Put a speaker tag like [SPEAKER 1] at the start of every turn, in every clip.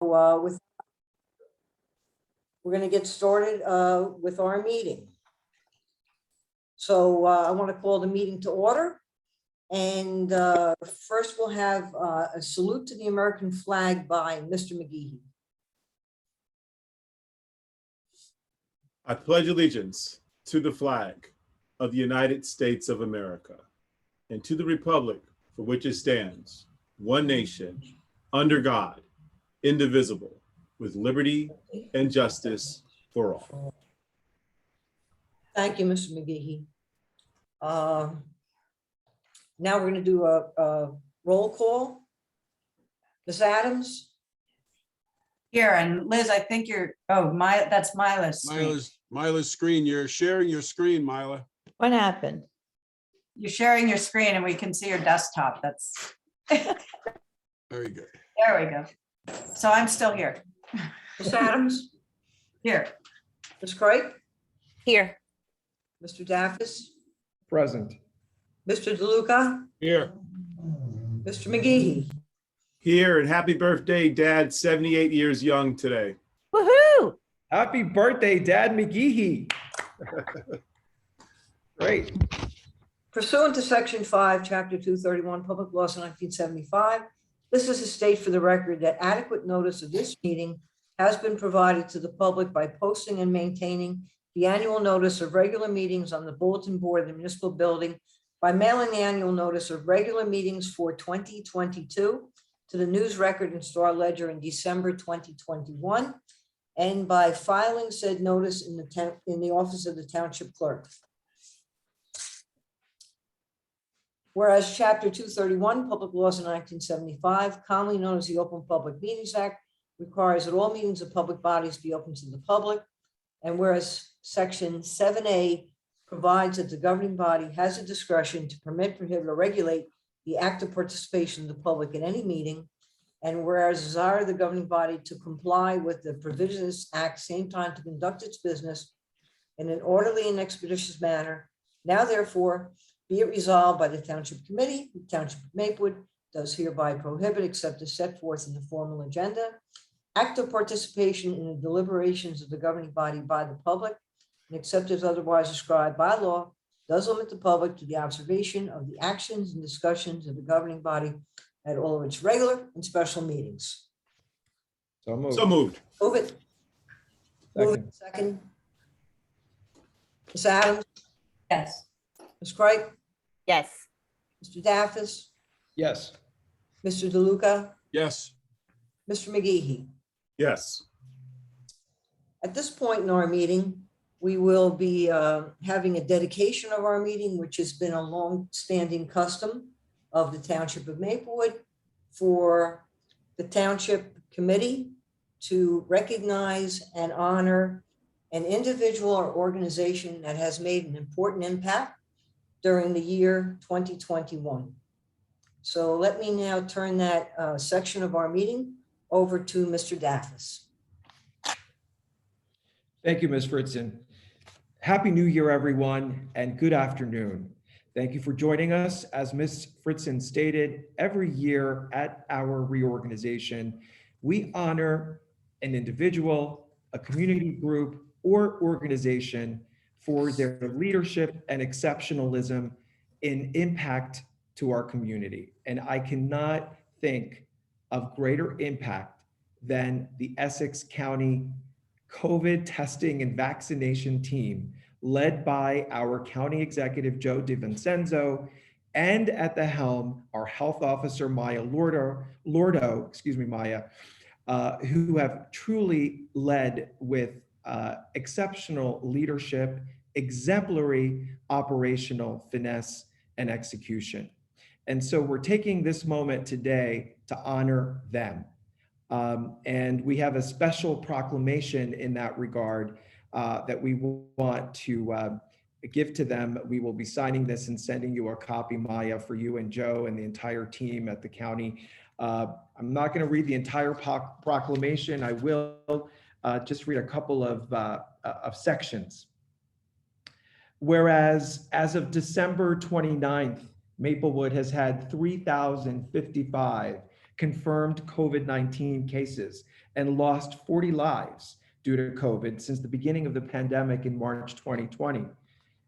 [SPEAKER 1] We're going to get started with our meeting. So I want to call the meeting to order. And first we'll have a salute to the American flag by Mr. McGehee.
[SPEAKER 2] I pledge allegiance to the flag of the United States of America and to the republic for which it stands, one nation, under God, indivisible, with liberty and justice for all.
[SPEAKER 1] Thank you, Mr. McGehee. Now we're going to do a roll call. Ms. Adams?
[SPEAKER 3] Here, and Liz, I think you're, that's Mila's screen.
[SPEAKER 4] Mila's screen. You're sharing your screen, Mila.
[SPEAKER 5] What happened?
[SPEAKER 3] You're sharing your screen and we can see your desktop. That's,
[SPEAKER 4] Very good.
[SPEAKER 3] there we go. So I'm still here.
[SPEAKER 1] Ms. Adams?
[SPEAKER 3] Here.
[SPEAKER 1] Ms. Craig?
[SPEAKER 5] Here.
[SPEAKER 1] Mr. Daffis?
[SPEAKER 6] Present.
[SPEAKER 1] Mr. DeLuca?
[SPEAKER 4] Here.
[SPEAKER 1] Mr. McGehee?
[SPEAKER 2] Here, and happy birthday, Dad, 78 years young today.
[SPEAKER 5] Woohoo!
[SPEAKER 6] Happy birthday, Dad McGehee. Great.
[SPEAKER 1] Pursuant to Section 5, Chapter 231, Public Laws of 1975, this is to state for the record that adequate notice of this meeting has been provided to the public by posting and maintaining the annual notice of regular meetings on the bulletin board of the municipal building, by mailing the annual notice of regular meetings for 2022 to the News Record and Star Ledger in December 2021, and by filing said notice in the office of the Township Clerk. Whereas Chapter 231, Public Laws of 1975, commonly known as the Open Public Meetings Act, requires that all meetings of public bodies be open to the public. And whereas Section 7A provides that the governing body has a discretion to permit, prohibit, or regulate the active participation of the public in any meeting. And whereas desire of the governing body to comply with the provisions of this act, same time to conduct its business in an orderly and expeditious manner, now therefore be it resolved by the Township Committee, the Township of Maplewood does hereby prohibit, except as set forth in the formal agenda, active participation in the deliberations of the governing body by the public, and except as otherwise described by law, does limit the public to the observation of the actions and discussions of the governing body at all of its regular and special meetings.
[SPEAKER 6] So moved.
[SPEAKER 2] So moved.
[SPEAKER 1] Move it. Move it. Second. Ms. Adams,
[SPEAKER 3] Yes.
[SPEAKER 1] Ms. Craig,
[SPEAKER 5] Yes.
[SPEAKER 1] Mr. Daffis,
[SPEAKER 6] Yes.
[SPEAKER 1] Mr. DeLuca,
[SPEAKER 4] Yes.
[SPEAKER 1] Mr. McGehee.
[SPEAKER 2] Yes.
[SPEAKER 1] At this point in our meeting, we will be having a dedication of our meeting, which has been a long-standing custom of the Township of Maplewood, for the Township Committee to recognize and honor an individual or organization that has made an important impact during the year 2021. So let me now turn that section of our meeting over to Mr. Daffis.
[SPEAKER 6] Thank you, Ms. Fritzen. Happy New Year, everyone, and good afternoon. Thank you for joining us. As Ms. Fritzen stated, every year at our reorganization, we honor an individual, a community group, or organization for their leadership and exceptionalism in impact to our community. And I cannot think of greater impact than the Essex County COVID testing and vaccination team, led by our County Executive Joe DiVincenzo, and at the helm, our Health Officer Maya Lordo, who have truly led with exceptional leadership, exemplary operational finesse, and execution. And so we're taking this moment today to honor them. And we have a special proclamation in that regard that we want to give to them. We will be signing this and sending you a copy, Maya, for you and Joe and the entire team at the county. I'm not going to read the entire proclamation. I will just read a couple of sections. Whereas as of December 29th, Maplewood has had 3,055 confirmed COVID-19 cases and lost 40 lives due to COVID since the beginning of the pandemic in March 2020.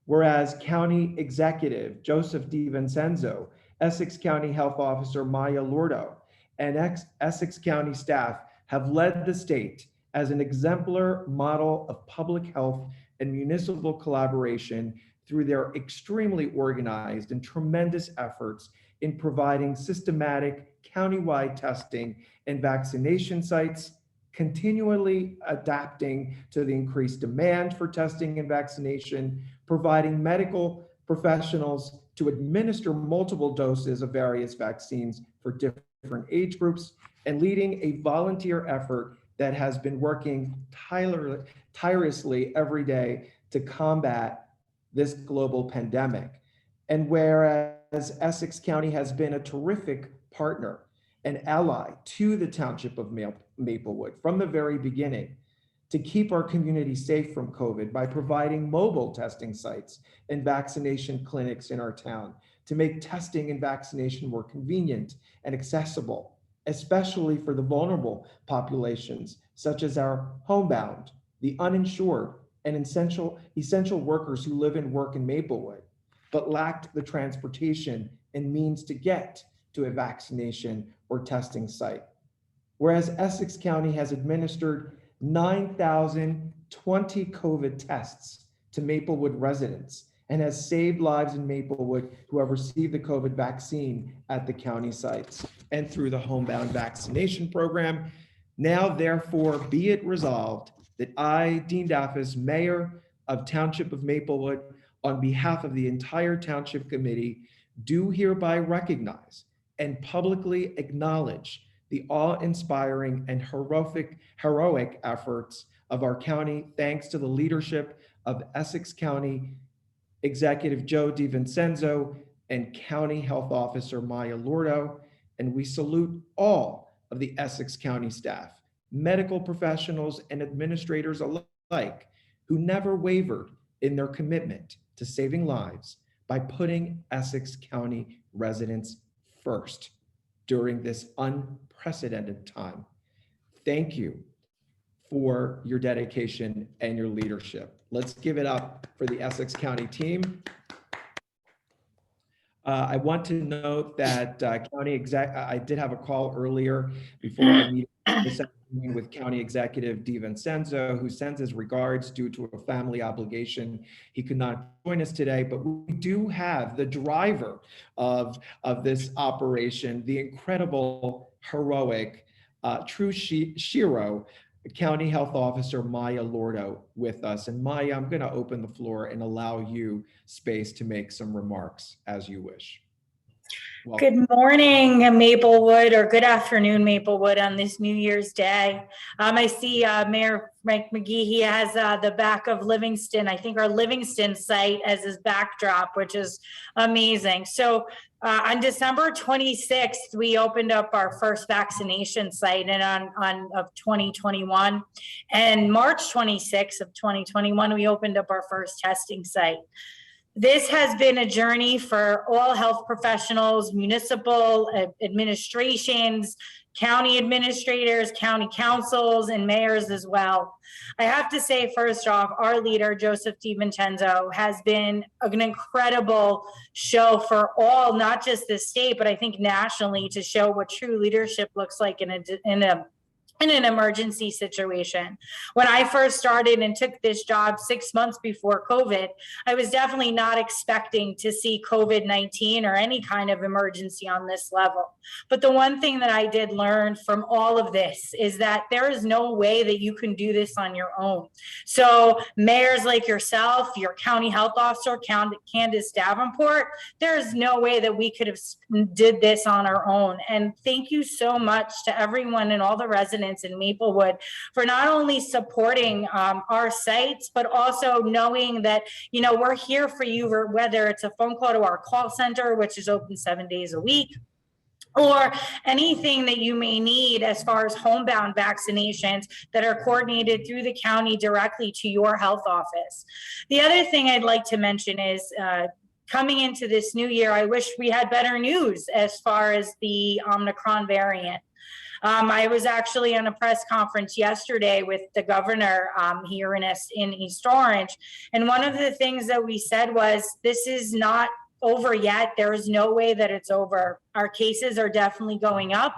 [SPEAKER 6] Whereas County Executive Joseph DiVincenzo, Essex County Health Officer Maya Lordo, and Essex County staff have led the state as an exemplar model of public health and municipal collaboration through their extremely organized and tremendous efforts in providing systematic countywide testing and vaccination sites, continually adapting to the increased demand for testing and vaccination, providing medical professionals to administer multiple doses of various vaccines for different age groups, and leading a volunteer effort that has been working tirelessly every day to combat this global pandemic. And whereas Essex County has been a terrific partner and ally to the Township of Maplewood from the very beginning to keep our community safe from COVID by providing mobile testing sites and vaccination clinics in our town to make testing and vaccination more convenient and accessible, especially for the vulnerable populations, such as our homebound, the uninsured, and essential workers who live and work in Maplewood, but lacked the transportation and means to get to a vaccination or testing site. Whereas Essex County has administered 9,020 COVID tests to Maplewood residents and has saved lives in Maplewood who have received the COVID vaccine at the county sites and through the homebound vaccination program. Now, therefore, be it resolved that I, Dean Daffis, Mayor of Township of Maplewood, on behalf of the entire Township Committee, do hereby recognize and publicly acknowledge the awe-inspiring and heroic efforts of our county, thanks to the leadership of Essex County Executive Joe DiVincenzo and County Health Officer Maya Lordo. And we salute all of the Essex County staff, medical professionals, and administrators alike who never wavered in their commitment to saving lives by putting Essex County residents first during this unprecedented time. Thank you for your dedication and your leadership. Let's give it up for the Essex County team. I want to note that I did have a call earlier before our meeting this afternoon with County Executive DiVincenzo, who sends his regards due to a family obligation. He could not join us today, but we do have the driver of this operation, the incredible, heroic, true Shiro, County Health Officer Maya Lordo with us. And Maya, I'm going to open the floor and allow you space to make some remarks as you wish. Welcome.
[SPEAKER 7] Good morning, Maplewood, or good afternoon, Maplewood, on this New Year's Day. I see Mayor Frank McGee, he has the back of Livingston, I think our Livingston site as his backdrop, which is amazing. So on December 26th, we opened up our first vaccination site of 2021. And March 26th of 2021, we opened up our first testing site. This has been a journey for all health professionals, municipal administrations, county administrators, county councils, and mayors as well. I have to say, first off, our leader, Joseph DiVincenzo, has been an incredible show for all, not just the state, but I think nationally, to show what true leadership looks like in an emergency situation. When I first started and took this job 6 months before COVID, I was definitely not expecting to see COVID-19 or any kind of emergency on this level. But the one thing that I did learn from all of this is that there is no way that you can do this on your own. So mayors like yourself, your county health officer, Candace Davenport, there is no way that we could have did this on our own. And thank you so much to everyone and all the residents in Maplewood for not only supporting our sites, but also knowing that, you know, we're here for you, whether it's a phone call to our call center, which is open 7 days a week, or anything that you may need as far as homebound vaccinations that are coordinated through the county directly to your health office. The other thing I'd like to mention is coming into this new year, I wish we had better news as far as the Omicron variant. I was actually on a press conference yesterday with the governor here in East Orange. And one of the things that we said was, this is not over yet. There is no way that it's over. Our cases are definitely going up.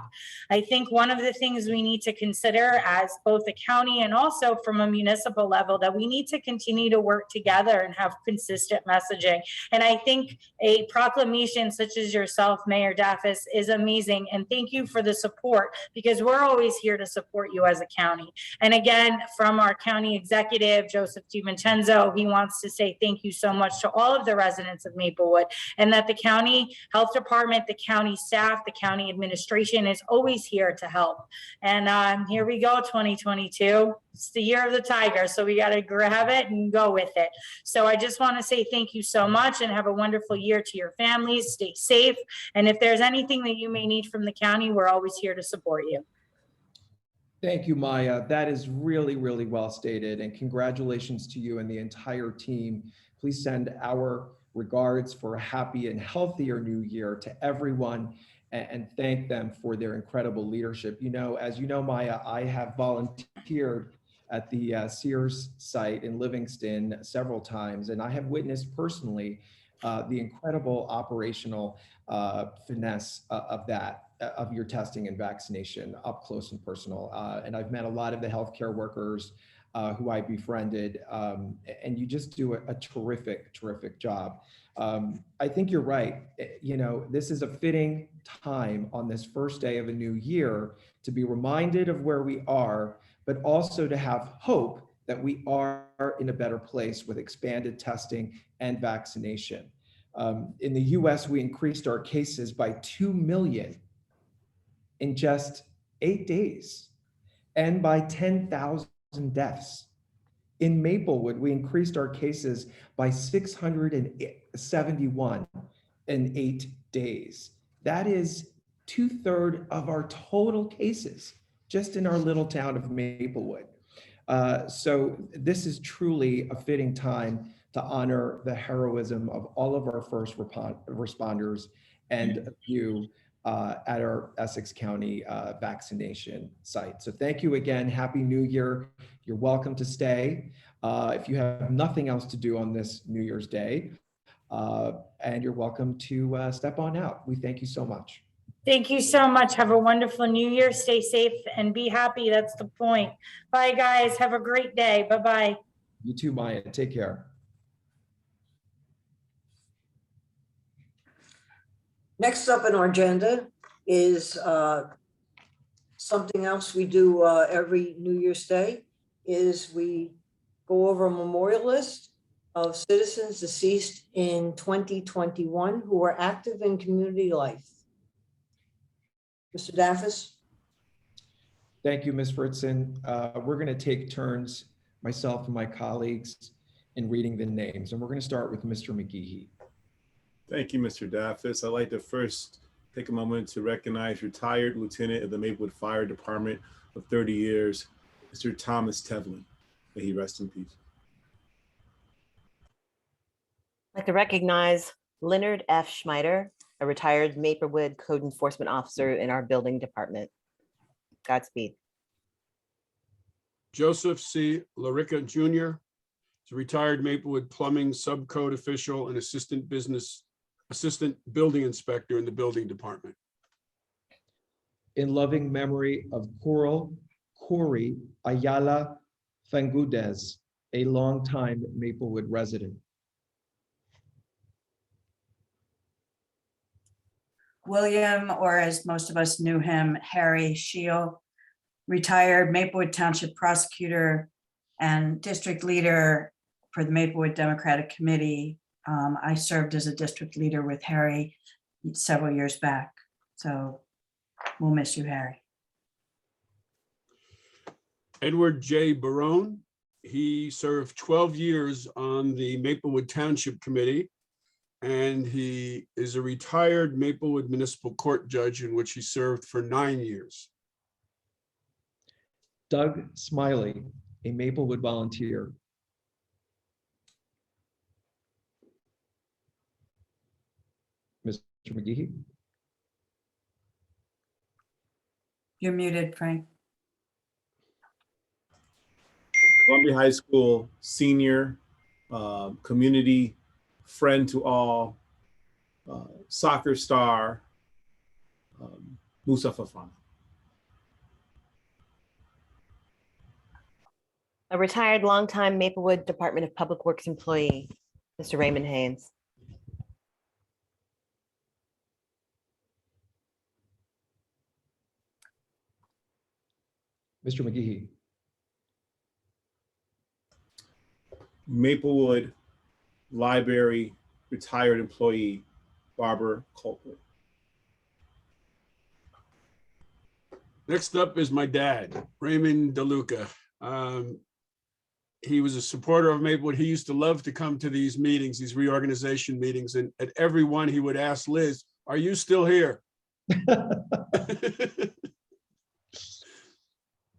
[SPEAKER 7] I think one of the things we need to consider as both a county and also from a municipal level, that we need to continue to work together and have consistent messaging. And I think a proclamation such as yourself, Mayor Daffis, is amazing. And thank you for the support, because we're always here to support you as a county. And again, from our county executive, Joseph DiVincenzo, he wants to say thank you so much to all of the residents of Maplewood, and that the county health department, the county staff, the county administration is always here to help. And here we go, 2022. It's the year of the tiger, so we got to grab it and go with it. So I just want to say thank you so much, and have a wonderful year to your families. Stay safe. And if there's anything that you may need from the county, we're always here to support you.
[SPEAKER 6] Thank you, Maya. That is really, really well stated. And congratulations to you and the entire team. Please send our regards for a happy and healthier new year to everyone, and thank them for their incredible leadership. You know, as you know, Maya, I have volunteered at the Sears site in Livingston several times, and I have witnessed personally the incredible operational finesse of your testing and vaccination up close and personal. And I've met a lot of the healthcare workers who I befriended, and you just do a terrific, terrific job. I think you're right. You know, this is a fitting time on this first day of a new year to be reminded of where we are, but also to have hope that we are in a better place with expanded testing and vaccination. In the US, we increased our cases by 2 million in just 8 days, and by 10,000 deaths. In Maplewood, we increased our cases by 671 in 8 days. That is 2/3 of our total cases just in our little town of Maplewood. So this is truly a fitting time to honor the heroism of all of our first responders and you at our Essex County vaccination site. So thank you again. Happy New Year. You're welcome to stay if you have nothing else to do on this New Year's Day, and you're welcome to step on out. We thank you so much.
[SPEAKER 7] Thank you so much. Have a wonderful new year. Stay safe and be happy. That's the point. Bye, guys. Have a great day. Bye-bye.
[SPEAKER 6] You too, Maya. Take care.
[SPEAKER 1] Next up on our agenda is something else we do every New Year's Day, is we go over a memorial list of citizens deceased in 2021 who were active in community life. Mr. Daffis?
[SPEAKER 6] Thank you, Ms. Fritzen. We're going to take turns, myself and my colleagues, in reading the names. And we're going to start with Mr. McGehee.
[SPEAKER 2] Thank you, Mr. Daffis. I'd like to first take a moment to recognize retired Lieutenant of the Maplewood Fire Department of 30 years, Mr. Thomas Tevlin. May he rest in peace.
[SPEAKER 5] I'd like to recognize Leonard F. Schmeider, a retired Maplewood Code Enforcement Officer in our building department. Godspeed.
[SPEAKER 4] Joseph C. Larica Jr. is a retired Maplewood Plumbing Subcode Official and Assistant Building Inspector in the building department.
[SPEAKER 6] In loving memory of Corey Ayala Fangudez, a longtime Maplewood resident.
[SPEAKER 3] William, or as most of us knew him, Harry Shield, retired Maplewood Township prosecutor and district leader for the Maplewood Democratic Committee. I served as a district leader with Harry several years back. So we'll miss you, Harry.
[SPEAKER 4] Edward J. Barone. He served 12 years on the Maplewood Township Committee, and he is a retired Maplewood Municipal Court judge in which he served for 9 years.
[SPEAKER 6] Doug Smiley, a Maplewood volunteer. McGehee?
[SPEAKER 3] You're muted, Frank.
[SPEAKER 2] Columbia High School senior, community friend to all, soccer star, Musa Fafana.
[SPEAKER 5] A retired longtime Maplewood Department of Public Works employee, Mr. Raymond Haynes.
[SPEAKER 6] Mr. McGehee?
[SPEAKER 2] Maplewood Library retired employee, Barbara Copeland.
[SPEAKER 4] Next up is my dad, Raymond DeLuca. He was a supporter of Maplewood. He used to love to come to these meetings, these reorganization meetings, and at every one he would ask Liz, "Are you still here?"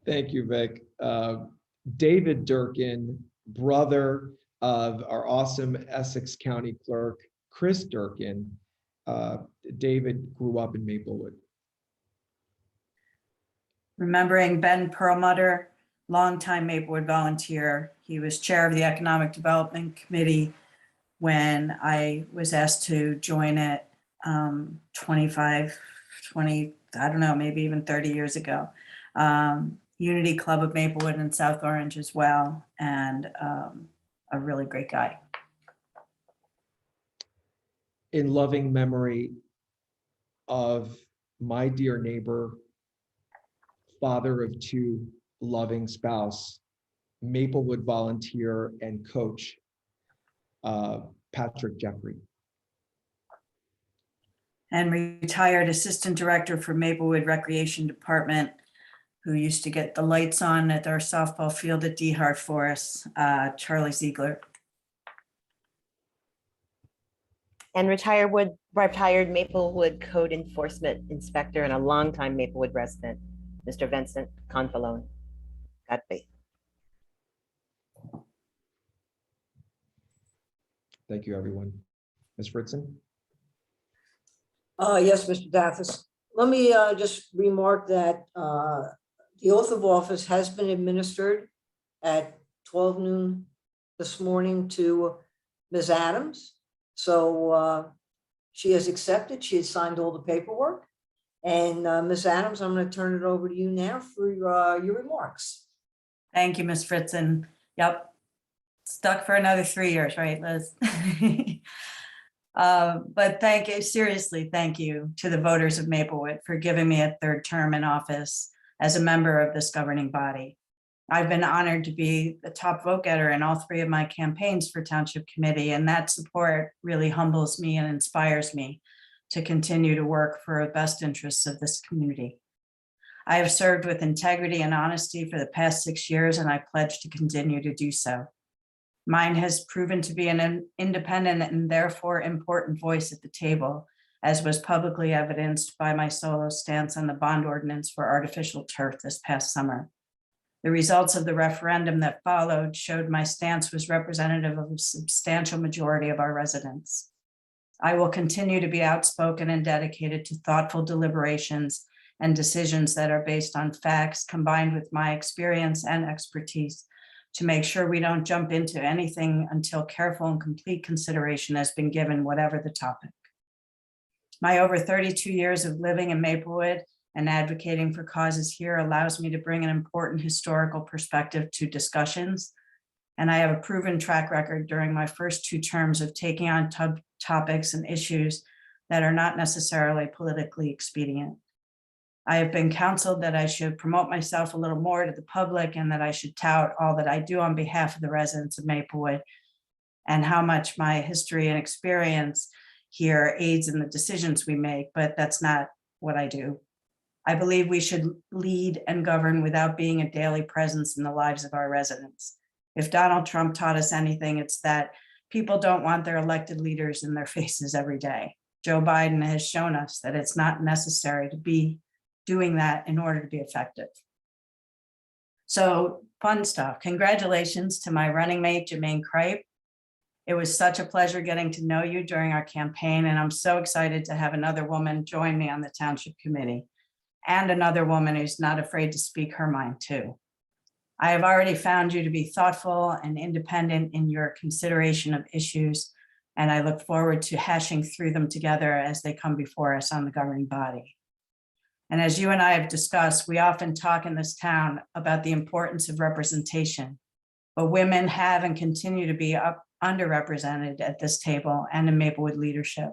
[SPEAKER 6] Thank you, Vic. David Durkin, brother of our awesome Essex County Clerk, Chris Durkin. David grew up in Maplewood.
[SPEAKER 3] Remembering Ben Perlmutter, longtime Maplewood volunteer. He was chair of the Economic Development Committee when I was asked to join it 20, I don't know, maybe even 30 years ago. Unity Club of Maplewood and South Orange as well, and a really great guy.
[SPEAKER 6] In loving memory of my dear neighbor, father of two, loving spouse, Maplewood volunteer and coach, Patrick Jeffrey.
[SPEAKER 3] And retired assistant director for Maplewood Recreation Department, who used to get the lights on at our softball field at Dehart for us, Charlie Ziegler.
[SPEAKER 5] And retired Maplewood Code Enforcement Inspector and a longtime Maplewood resident, Mr. Vincent Confalone. Godspeed.
[SPEAKER 6] Thank you, everyone. Ms. Fritzen?
[SPEAKER 1] Yes, Mr. Dathis. Let me just remark that the oath of office has been administered at 12 noon this morning to Ms. Adams. So she has accepted, she has signed all the paperwork. And Ms. Adams, I'm going to turn it over to you now for your remarks.
[SPEAKER 3] Thank you, Ms. Fritzen. Yep. Stuck for another 3 years, right, Liz? But thank you, seriously, thank you to the voters of Maplewood for giving me a third term in office as a member of this governing body. I've been honored to be the top vote getter in all 3 of my campaigns for Township Committee, and that support really humbles me and inspires me to continue to work for the best interests of this community. I have served with integrity and honesty for the past 6 years, and I pledge to continue to do so. Mine has proven to be an independent and therefore important voice at the table, as was publicly evidenced by my solo stance on the bond ordinance for artificial turf this past summer. The results of the referendum that followed showed my stance was representative of a substantial majority of our residents. I will continue to be outspoken and dedicated to thoughtful deliberations and decisions that are based on facts combined with my experience and expertise to make sure we don't jump into anything until careful and complete consideration has been given, whatever the topic. My over 32 years of living in Maplewood and advocating for causes here allows me to bring an important historical perspective to discussions. And I have a proven track record during my first 2 terms of taking on topics and issues that are not necessarily politically expedient. I have been counseled that I should promote myself a little more to the public and that I should tout all that I do on behalf of the residents of Maplewood and how much my history and experience here aids in the decisions we make, but that's not what I do. I believe we should lead and govern without being a daily presence in the lives of our residents. If Donald Trump taught us anything, it's that people don't want their elected leaders in their faces every day. Joe Biden has shown us that it's not necessary to be doing that in order to be effective. So fun stuff. Congratulations to my running mate, Jermaine Cripe. It was such a pleasure getting to know you during our campaign, and I'm so excited to have another woman join me on the Township Committee, and another woman who's not afraid to speak her mind too. I have already found you to be thoughtful and independent in your consideration of issues, and I look forward to hashing through them together as they come before us on the governing body. And as you and I have discussed, we often talk in this town about the importance of representation, but women have and continue to be underrepresented at this table and in Maplewood leadership.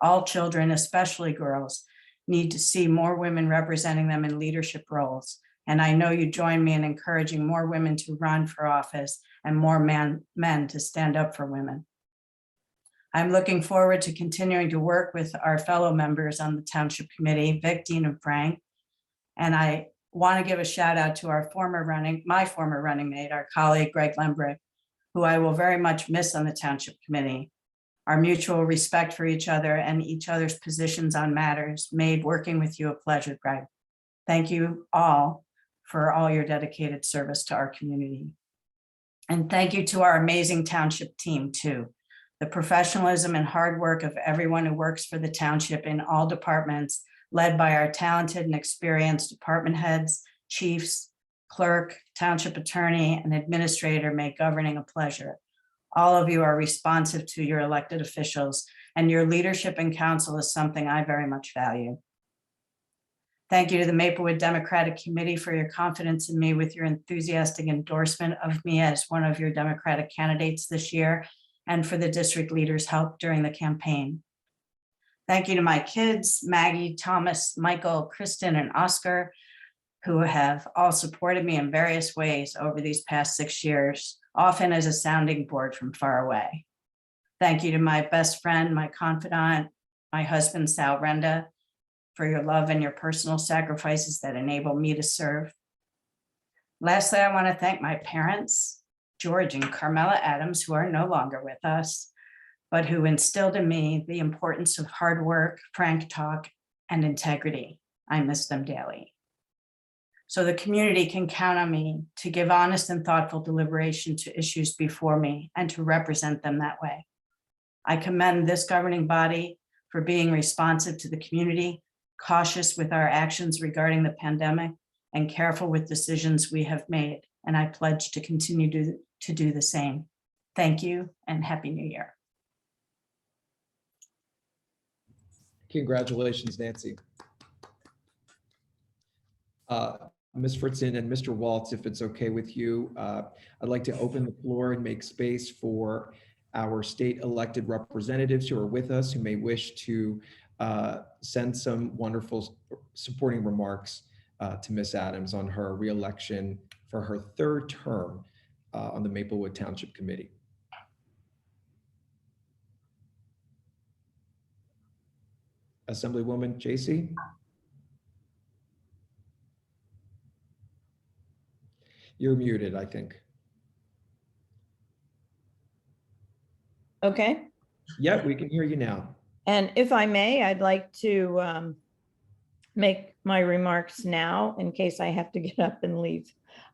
[SPEAKER 3] All children, especially girls, need to see more women representing them in leadership roles. And I know you join me in encouraging more women to run for office and more men to stand up for women. I'm looking forward to continuing to work with our fellow members on the Township Committee, Vic, Dean, and Frank. And I want to give a shout out to my former running mate, our colleague, Greg Lembrick, who I will very much miss on the Township Committee. Our mutual respect for each other and each other's positions on matters made working with you a pleasure, Greg. Thank you all for all your dedicated service to our community. And thank you to our amazing Township team too. The professionalism and hard work of everyone who works for the Township in all departments, led by our talented and experienced department heads, chiefs, clerk, township attorney, and administrator, make governing a pleasure. All of you are responsive to your elected officials, and your leadership and counsel is something I very much value. Thank you to the Maplewood Democratic Committee for your confidence in me with your enthusiastic endorsement of me as one of your Democratic candidates this year, and for the district leaders' help during the campaign. Thank you to my kids, Maggie, Thomas, Michael, Kristen, and Oscar, who have all supported me in various ways over these past 6 years, often as a sounding board from far away. Thank you to my best friend, my confidant, my husband, Sal Renda, for your love and your personal sacrifices that enable me to serve. Lastly, I want to thank my parents, George and Carmela Adams, who are no longer with us, but who instilled in me the importance of hard work, frank talk, and integrity. I miss them daily. So the community can count on me to give honest and thoughtful deliberation to issues before me and to represent them that way. I commend this governing body for being responsive to the community, cautious with our actions regarding the pandemic, and careful with decisions we have made. And I pledge to continue to do the same. Thank you and Happy New Year.
[SPEAKER 6] Congratulations, Nancy. Ms. Fritzen and Mr. Waltz, if it's okay with you, I'd like to open the floor and make space for our state elected representatives who are with us, who may wish to send some wonderful supporting remarks to Ms. Adams on her reelection for her 3rd term on the Maplewood Township Committee. Assemblywoman JC. You're muted, I think.
[SPEAKER 8] Okay.
[SPEAKER 6] Yep, we can hear you now.
[SPEAKER 8] And if I may, I'd like to make my remarks now in case I have to get up and leave.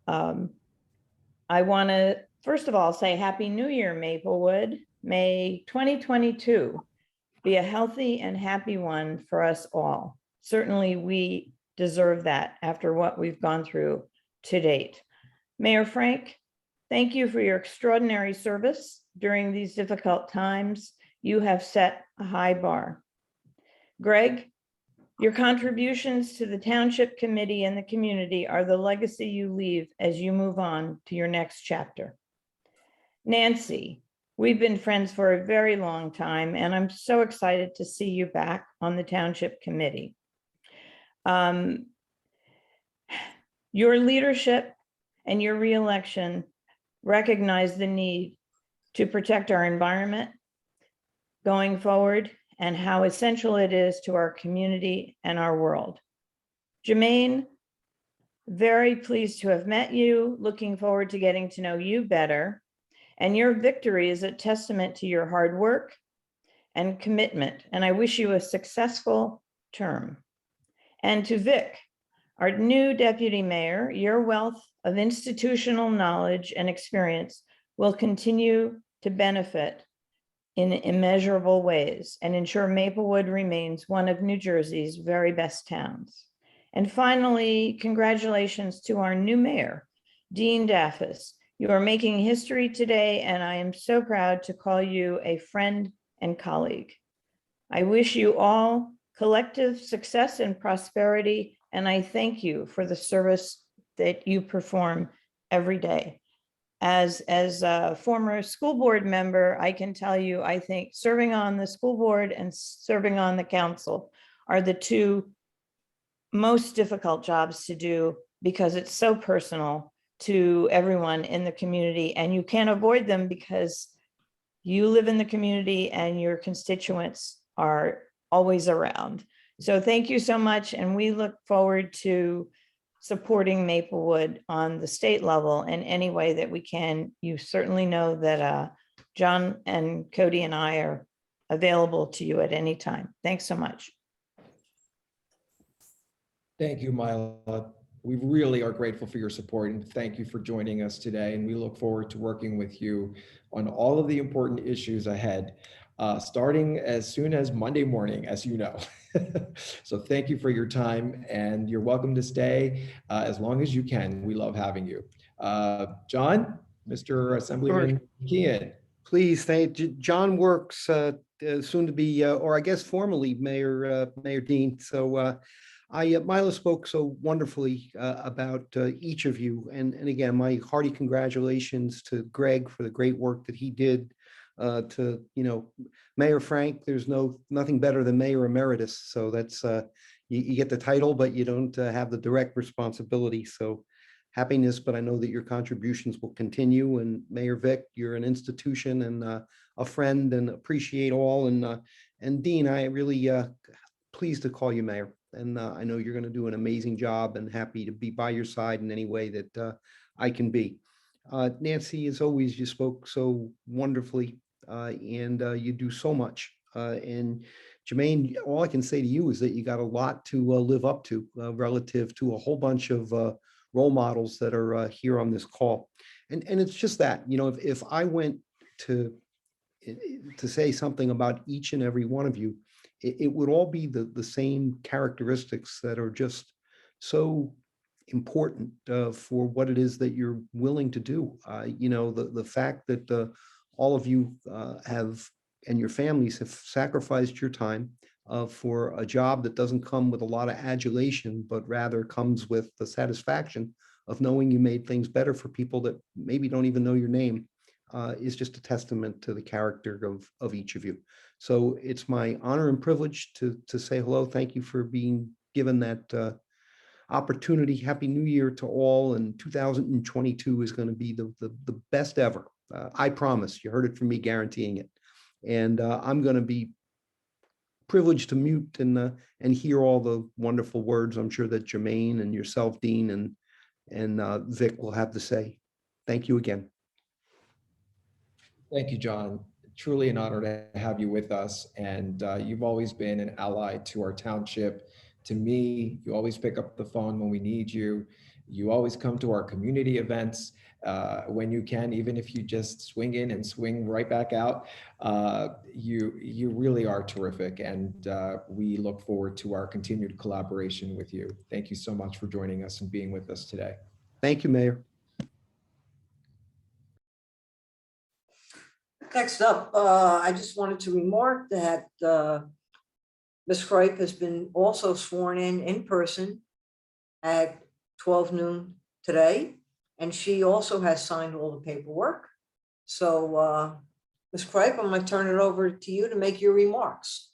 [SPEAKER 8] I want to, first of all, say Happy New Year, Maplewood. May 2022 be a healthy and happy one for us all. Certainly, we deserve that after what we've gone through to date. Mayor Frank, thank you for your extraordinary service during these difficult times. You have set a high bar. Greg, your contributions to the Township Committee and the community are the legacy you leave as you move on to your next chapter. Nancy, we've been friends for a very long time, and I'm so excited to see you back on the Township Committee. Your leadership and your reelection recognize the need to protect our environment going forward and how essential it is to our community and our world. Jermaine, very pleased to have met you, looking forward to getting to know you better. And your victory is a testament to your hard work and commitment. And I wish you a successful term. And to Vic, our new deputy mayor, your wealth of institutional knowledge and experience will continue to benefit in immeasurable ways and ensure Maplewood remains one of New Jersey's very best towns. And finally, congratulations to our new mayor, Dean Daffis. You are making history today, and I am so proud to call you a friend and colleague. I wish you all collective success and prosperity, and I thank you for the service that you perform every day. As a former school board member, I can tell you, I think serving on the school board and serving on the council are the two most difficult jobs to do because it's so personal to everyone in the community, and you can't avoid them because you live in the community and your constituents are always around. So thank you so much, and we look forward to supporting Maplewood on the state level in any way that we can. You certainly know that John and Cody and I are available to you at any time. Thanks so much.
[SPEAKER 6] Thank you, Mila. We really are grateful for your support, and thank you for joining us today. And we look forward to working with you on all of the important issues ahead, starting as soon as Monday morning, as you know. So thank you for your time, and you're welcome to stay as long as you can. We love having you. John, Mr. Assemblyman Kean.
[SPEAKER 9] Please, John works soon to be, or I guess formally, Mayor Dean. So Mila spoke so wonderfully about each of you, and again, my hearty congratulations to Greg for the great work that he did. To Mayor Frank, there's nothing better than Mayor Emeritus. So that's you get the title, but you don't have the direct responsibility. So happiness, but I know that your contributions will continue. And Mayor Vic, you're an institution and a friend, and appreciate all. And Dean, I really pleased to call you mayor. And I know you're going to do an amazing job, and happy to be by your side in any way that I can be. Nancy, as always, you spoke so wonderfully, and you do so much. And Jermaine, all I can say to you is that you got a lot to live up to relative to a whole bunch of role models that are here on this call. And it's just that, if I went to say something about each and every one of you, it would all be the same characteristics that are just so important for what it is that you're willing to do. The fact that all of you have, and your families have sacrificed your time for a job that doesn't come with a lot of adulation, but rather comes with the satisfaction of knowing you made things better for people that maybe don't even know your name, is just a testament to the character of each of you. So it's my honor and privilege to say hello. Thank you for being given that opportunity. Happy New Year to all. And 2022 is going to be the best ever. I promise. You heard it from me, guaranteeing it. And I'm going to be privileged to mute and hear all the wonderful words I'm sure that Jermaine and yourself, Dean, and Vic will have to say. Thank you again.
[SPEAKER 6] Thank you, John. Truly an honor to have you with us. And you've always been an ally to our township. To me, you always pick up the phone when we need you. You always come to our community events when you can, even if you just swing in and swing right back out. You really are terrific. And we look forward to our continued collaboration with you. Thank you so much for joining us and being with us today.
[SPEAKER 9] Thank you, Mayor.
[SPEAKER 1] Next up, I just wanted to remark that Ms. Cripe has been also sworn in person at 12 noon today, and she also has signed all the paperwork. So Ms. Cripe, I'm going to turn it over to you to make your remarks.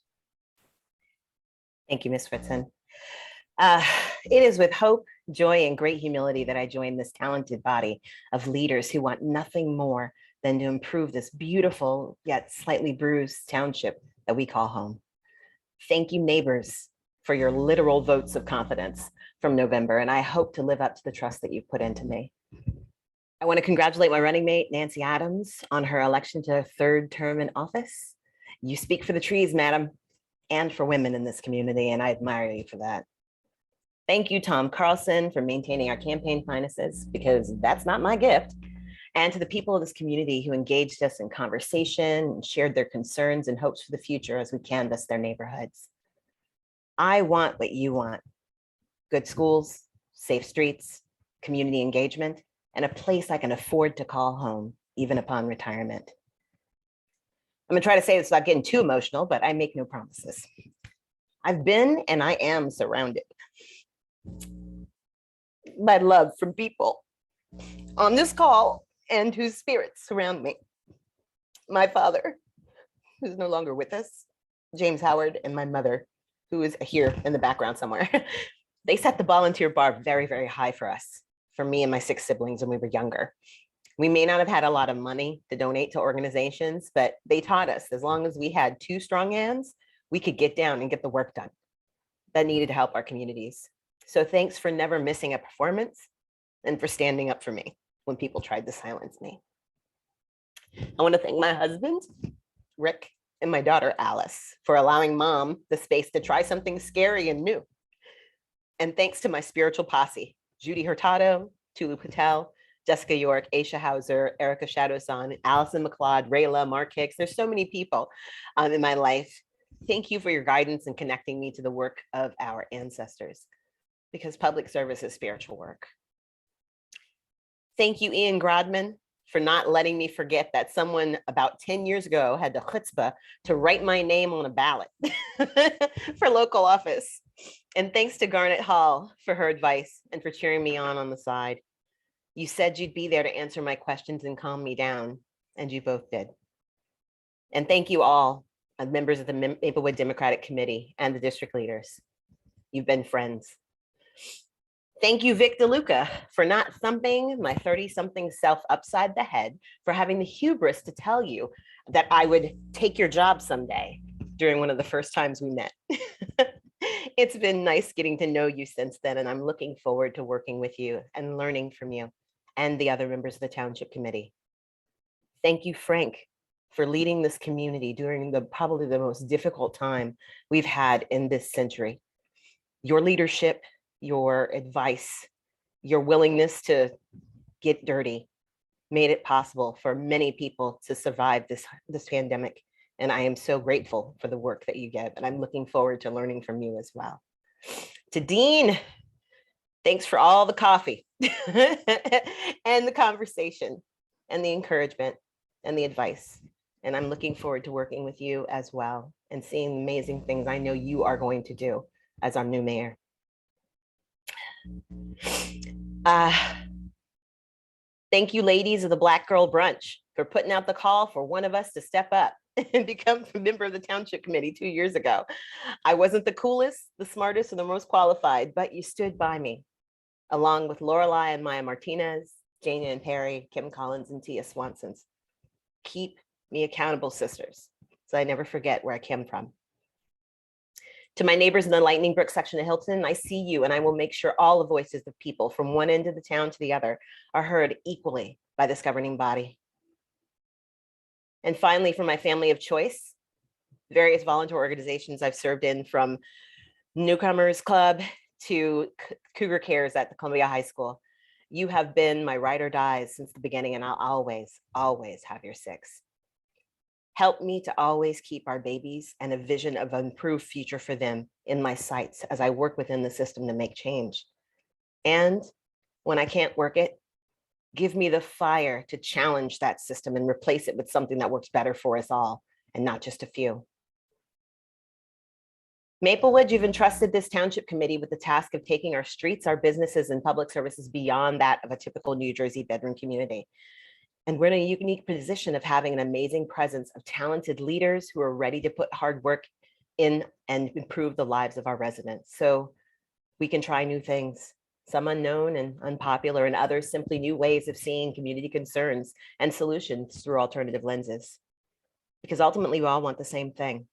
[SPEAKER 5] Thank you, Ms. Fritzen. It is with hope, joy, and great humility that I join this talented body of leaders who want nothing more than to improve this beautiful yet slightly bruised township that we call home. Thank you, neighbors, for your literal votes of confidence from November, and I hope to live up to the trust that you've put into me. I want to congratulate my running mate, Nancy Adams, on her election to a third term in office. You speak for the trees, madam, and for women in this community, and I admire you for that. Thank you, Tom Carlson, for maintaining our campaign finances, because that's not my gift. and to the people of this community who engaged us in conversation and shared their concerns and hopes for the future as we canvassed their neighborhoods. I want what you want: good schools, safe streets, community engagement, and a place I can afford to call home, even upon retirement. I'm gonna try to say this without getting too emotional, but I make no promises. I've been and I am surrounded by love from people on this call and whose spirits surround me. My father, who's no longer with us, James Howard, and my mother, who is here in the background somewhere. They set the volunteer bar very, very high for us, for me and my 6 siblings when we were younger. We may not have had a lot of money to donate to organizations, but they taught us as long as we had 2 strong hands, we could get down and get the work done that needed to help our communities. So thanks for never missing a performance and for standing up for me when people tried to silence me. I want to thank my husband, Rick, and my daughter, Alice, for allowing Mom the space to try something scary and new. And thanks to my spiritual posse, Judy Hurtado, Tulu Patel, Jessica York, Aisha Hauser, Erica Shadowson, Allison McLeod, Rayla, Mark Hicks. There's so many people in my life. Thank you for your guidance and connecting me to the work of our ancestors, because public service is spiritual work. Thank you, Ian Grodman, for not letting me forget that someone about 10 years ago had the chutzpah to write my name on a ballot for local office. And thanks to Garnet Hall for her advice and for cheering me on the side. You said you'd be there to answer my questions and calm me down, and you both did. And thank you all, members of the Maplewood Democratic Committee and the district leaders. You've been friends. Thank you, Vic DeLuca, for not thumping my 30-something self upside the head for having the hubris to tell you that I would take your job someday during one of the first times we met. It's been nice getting to know you since then, and I'm looking forward to working with you and learning from you and the other members of the Township Committee. Thank you, Frank, for leading this community during probably the most difficult time we've had in this century. Your leadership, your advice, your willingness to get dirty made it possible for many people to survive this pandemic. And I am so grateful for the work that you give, and I'm looking forward to learning from you as well. To Dean, thanks for all the coffee and the conversation and the encouragement and the advice. And I'm looking forward to working with you as well and seeing the amazing things I know you are going to do as our new mayor. Thank you, ladies of the Black Girl Brunch, for putting out the call for one of us to step up and become a member of the Township Committee 2 years ago. I wasn't the coolest, the smartest, or the most qualified, but you stood by me, along with Lorelei and Maya Martinez, Jana and Perry, Kim Collins, and Tia Swanson's. Keep me accountable, sisters, so I never forget where I came from. To my neighbors in the Lightning Brook section of Hilton, I see you, and I will make sure all the voices of people from one end of the town to the other are heard equally by this governing body. And finally, for my family of choice, various volunteer organizations I've served in, from Newcomers Club to Cougar Cares at the Columbia High School. You have been my ride or dies since the beginning, and I'll always, always have your 6. Help me to always keep our babies and a vision of an improved future for them in my sights as I work within the system to make change. And when I can't work it, give me the fire to challenge that system and replace it with something that works better for us all and not just a few. Maplewood, you've entrusted this Township Committee with the task of taking our streets, our businesses, and public services beyond that of a typical New Jersey bedroom community. And we're in a unique position of having an amazing presence of talented leaders who are ready to put hard work in and improve the lives of our residents. So we can try new things, some unknown and unpopular, and others simply new ways of seeing community concerns and solutions through alternative lenses. Because ultimately, we all want the same thing: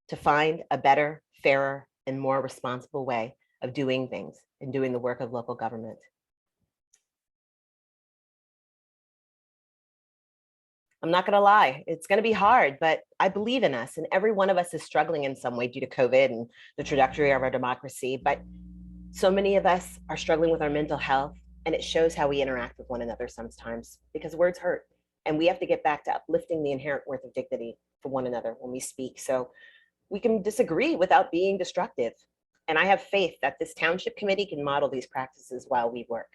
[SPEAKER 5] to find a better, fairer, and more responsible way of doing things and doing the work of local government. I'm not going to lie, it's going to be hard, but I believe in us, and every one of us is struggling in some way due to COVID and the trajectory of our democracy. But so many of us are struggling with our mental health, And it shows how we interact with one another sometimes, because words hurt. And we have to get back to uplifting the inherent worth of dignity for one another when we speak. So we can disagree without being destructive. And I have faith that this township committee can model these practices while we work.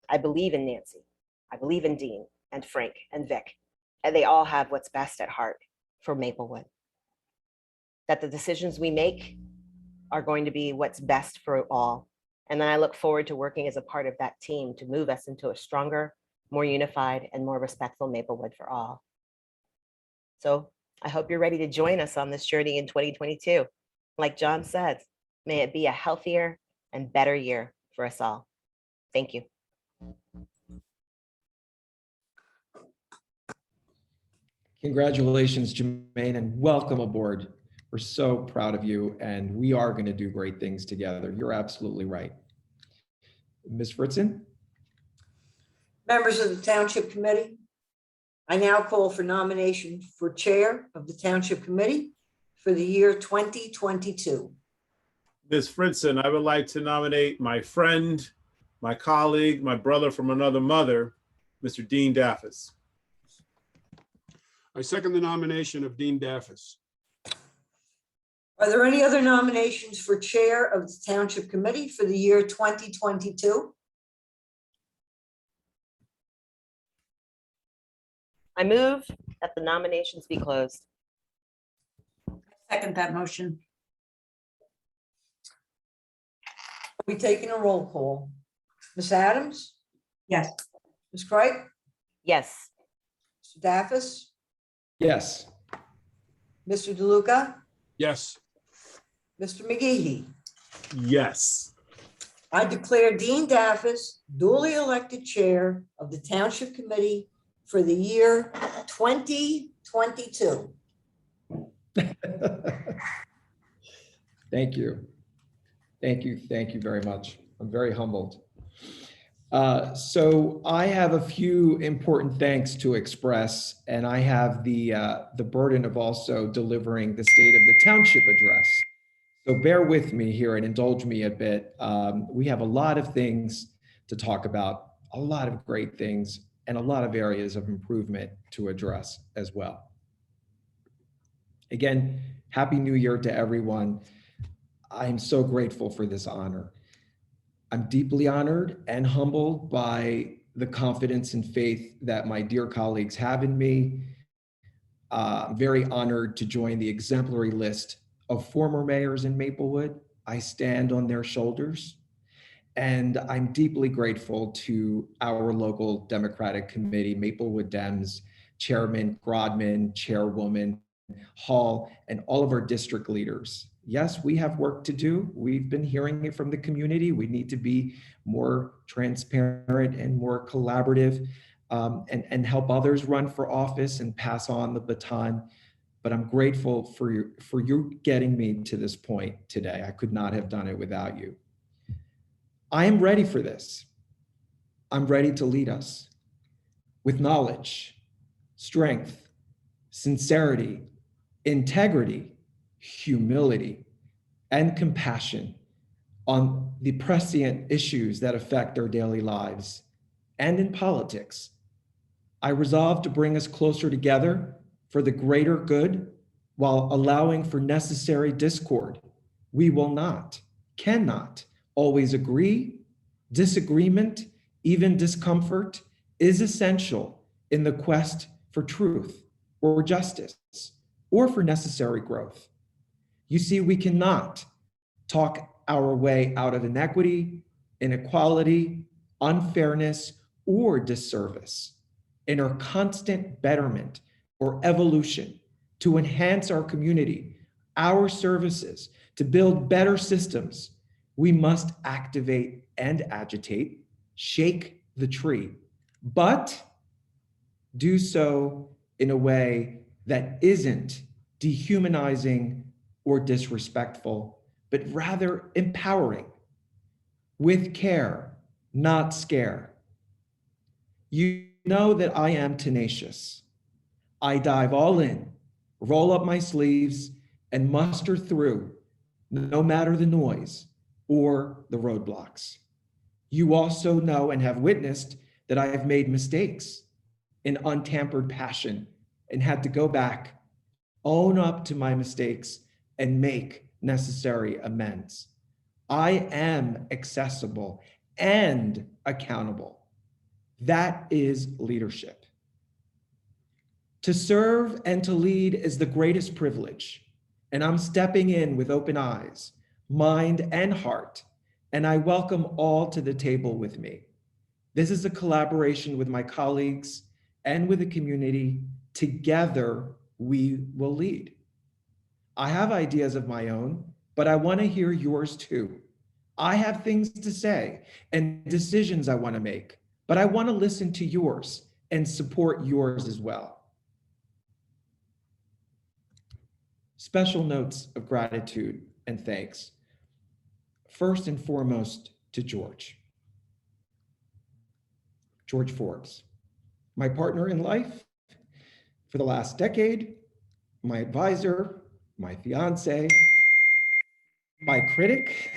[SPEAKER 5] I believe in Nancy. I believe in Dean and Frank and Vic. And they all have what's best at heart for Maplewood. That the decisions we make are going to be what's best for all. And then I look forward to working as a part of that team to move us into a stronger, more unified, and more respectful Maplewood for all. So I hope you're ready to join us on this journey in 2022. Like John said, may it be a healthier and better year for us all. Thank you.
[SPEAKER 6] Congratulations, Jermaine, and welcome aboard. We're so proud of you, and we are going to do great things together. You're absolutely right. Ms. Fritzen?
[SPEAKER 1] Members of the Township Committee, I now call for nomination for Chair of the Township Committee for the year 2022.
[SPEAKER 2] Ms. Fritzen, I would like to nominate my friend, my colleague, my brother from another mother, Mr. Dean Daffis.
[SPEAKER 4] I second the nomination of Dean Daffis.
[SPEAKER 1] Are there any other nominations for Chair of the Township Committee for the year 2022?
[SPEAKER 5] I move that the nominations be closed.
[SPEAKER 3] Second that motion.
[SPEAKER 1] We're taking a roll call. Ms. Adams?
[SPEAKER 3] Yes.
[SPEAKER 1] Ms. Craig?
[SPEAKER 5] Yes.
[SPEAKER 1] Mr. Daffis?
[SPEAKER 6] Yes.
[SPEAKER 1] Mr. DeLuca?
[SPEAKER 4] Yes.
[SPEAKER 1] Mr. McGehee?
[SPEAKER 2] Yes.
[SPEAKER 1] I declare Dean Daffis duly elected Chair of the Township Committee for the year 2022.
[SPEAKER 6] Thank you. Thank you. Thank you very much. I'm very humbled. So I have a few important thanks to express, and I have the burden of also delivering the State of the Township address. So bear with me here and indulge me a bit. We have a lot of things to talk about, a lot of great things, and a lot of areas of improvement to address as well. Again, Happy New Year to everyone. I'm so grateful for this honor. I'm deeply honored and humbled by the confidence and faith that my dear colleagues have in me. I'm very honored to join the exemplary list of former mayors in Maplewood. I stand on their shoulders. And I'm deeply grateful to our local Democratic Committee, Maplewood Dems, Chairman Grodman, Chairwoman Hall, and all of our district leaders. Yes, we have work to do. We've been hearing it from the community. We need to be more transparent and more collaborative and help others run for office and pass on the baton. But I'm grateful for you getting me to this point today. I could not have done it without you. I am ready for this. I'm ready to lead us with knowledge, strength, sincerity, integrity, humility, and compassion on the prescient issues that affect our daily lives and in politics. I resolve to bring us closer together for the greater good while allowing for necessary discord. We will not, cannot always agree. Disagreement, even discomfort, is essential in the quest for truth or justice or for necessary growth. You see, we cannot talk our way out of inequity, inequality, unfairness, or disservice in our constant betterment or evolution to enhance our community, our services, to build better systems. We must activate and agitate, shake the tree, but do so in a way that isn't dehumanizing or disrespectful, but rather empowering, with care, not scare. You know that I am tenacious. I dive all in, roll up my sleeves, and muster through, no matter the noise or the roadblocks. You also know and have witnessed that I have made mistakes in untampered passion and had to go back, own up to my mistakes, and make necessary amends. I am accessible and accountable. That is leadership. To serve and to lead is the greatest privilege, and I'm stepping in with open eyes, mind, and heart, and I welcome all to the table with me. This is a collaboration with my colleagues and with the community. Together, we will lead. I have ideas of my own, but I want to hear yours too. I have things to say and decisions I want to make, but I want to listen to yours and support yours as well. Special notes of gratitude and thanks. First and foremost to George Forbes, my partner in life for the last decade, my advisor, my fiance, my critic,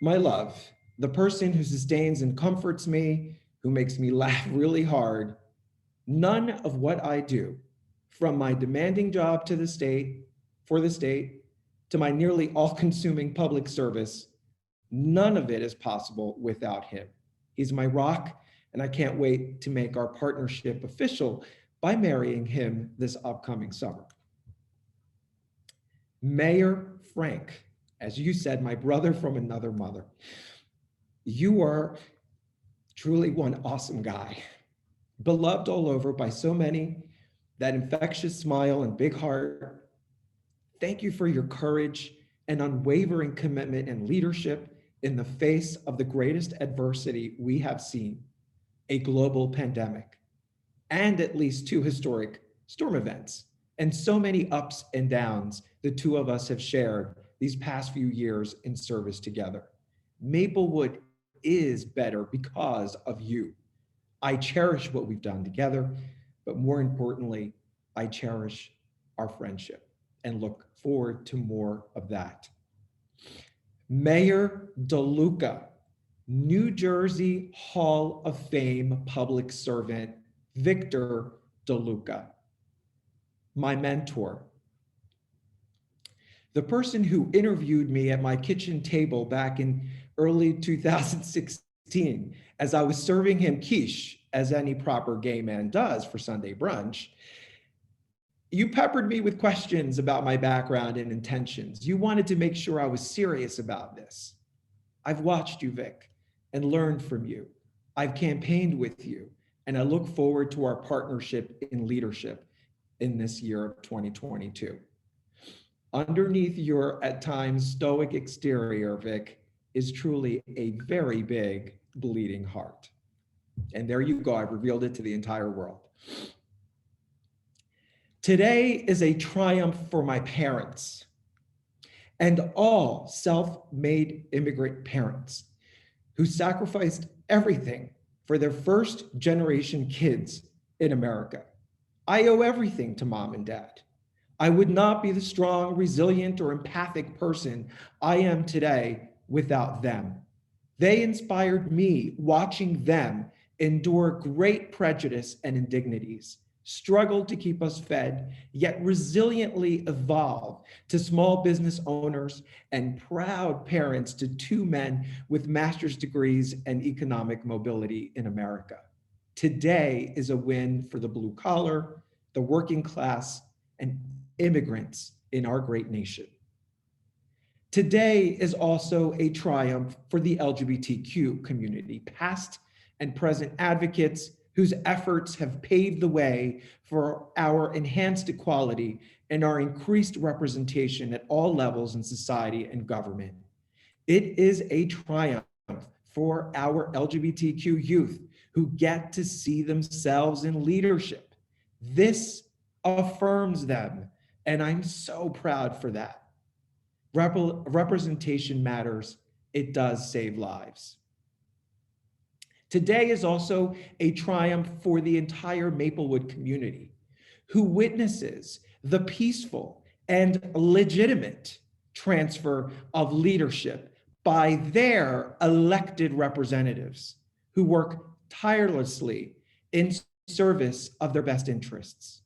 [SPEAKER 6] my love, the person who sustains and comforts me, who makes me laugh really hard. None of what I do, from my demanding job to the state, for the state, to my nearly all-consuming public service, none of it is possible without him. He's my rock, and I can't wait to make our partnership official by marrying him this upcoming summer. Mayor Frank, as you said, my brother from another mother, you are truly one awesome guy, beloved all over by so many, that infectious smile and big heart. Thank you for your courage and unwavering commitment and leadership in the face of the greatest adversity we have seen, a global pandemic, and at least 2 historic storm events, and so many ups and downs the 2 of us have shared these past few years in service together. Maplewood is better because of you. I cherish what we've done together, but more importantly, I cherish our friendship and look forward to more of that. Mayor DeLuca, New Jersey Hall of Fame public servant, Victor DeLuca, my mentor, the person who interviewed me at my kitchen table back in early 2016 as I was serving him quiche, as any proper gay man does for Sunday brunch. You peppered me with questions about my background and intentions. You wanted to make sure I was serious about this. I've watched you, Vic, and learned from you. I've campaigned with you, and I look forward to our partnership in leadership in this year of 2022. Underneath your, at times, stoic exterior, Vic, is truly a very big bleeding heart. And there you go, I've revealed it to the entire world. Today is a triumph for my parents and all self-made immigrant parents who sacrificed everything for their first generation kids in America. I owe everything to mom and dad. I would not be the strong, resilient, or empathic person I am today without them. They inspired me watching them endure great prejudice and indignities, struggled to keep us fed, yet resiliently evolve to small business owners and proud parents to 2 men with master's degrees and economic mobility in America. Today is a win for the blue collar, the working class, and immigrants in our great nation. Today is also a triumph for the LGBTQ community, past and present advocates whose efforts have paved the way for our enhanced equality and our increased representation at all levels in society and government. It is a triumph for our LGBTQ youth who get to see themselves in leadership. This affirms them, and I'm so proud for that. Representation matters. It does save lives. Today is also a triumph for the entire Maplewood community, who witnesses the peaceful and legitimate transfer of leadership by their elected representatives who work tirelessly in service of their best interests.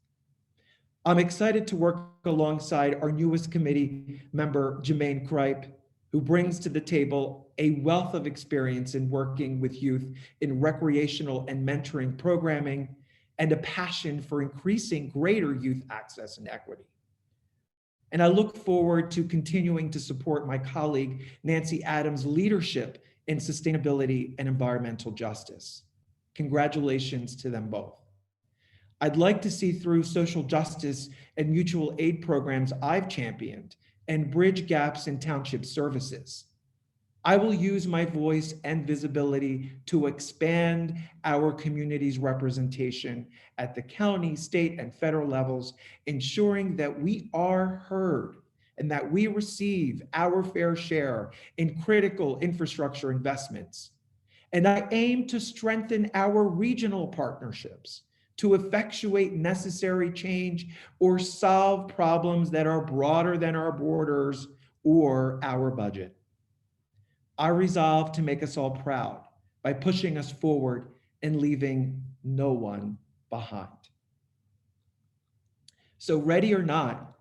[SPEAKER 6] I'm excited to work alongside our newest committee member, Jermaine Kripe, who brings to the table a wealth of experience in working with youth in recreational and mentoring programming and a passion for increasing greater youth access and equity. And I look forward to continuing to support my colleague, Nancy Adams' leadership in sustainability and environmental justice. Congratulations to them both. I'd like to see through social justice and mutual aid programs I've championed and bridge gaps in township services. I will use my voice and visibility to expand our community's representation at the county, state, and federal levels, ensuring that we are heard and that we receive our fair share in critical infrastructure investments. And I aim to strengthen our regional partnerships to effectuate necessary change or solve problems that are broader than our borders or our budget. I resolve to make us all proud by pushing us forward and leaving no one behind. So ready or not,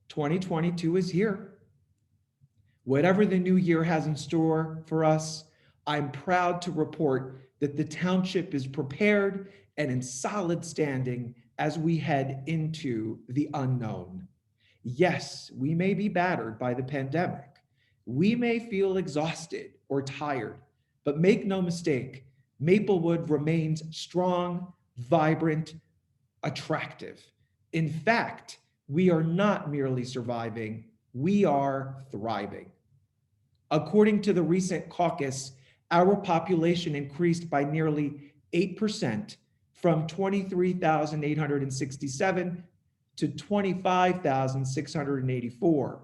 [SPEAKER 6] 2022 is here. Whatever the new year has in store for us, I'm proud to report that the township is prepared and in solid standing as we head into the unknown. Yes, we may be battered by the pandemic. We may feel exhausted or tired, but make no mistake, Maplewood remains strong, vibrant, attractive. In fact, we are not merely surviving, we are thriving. According to the recent caucus, our population increased by nearly 8% from 23,867 to 25,684.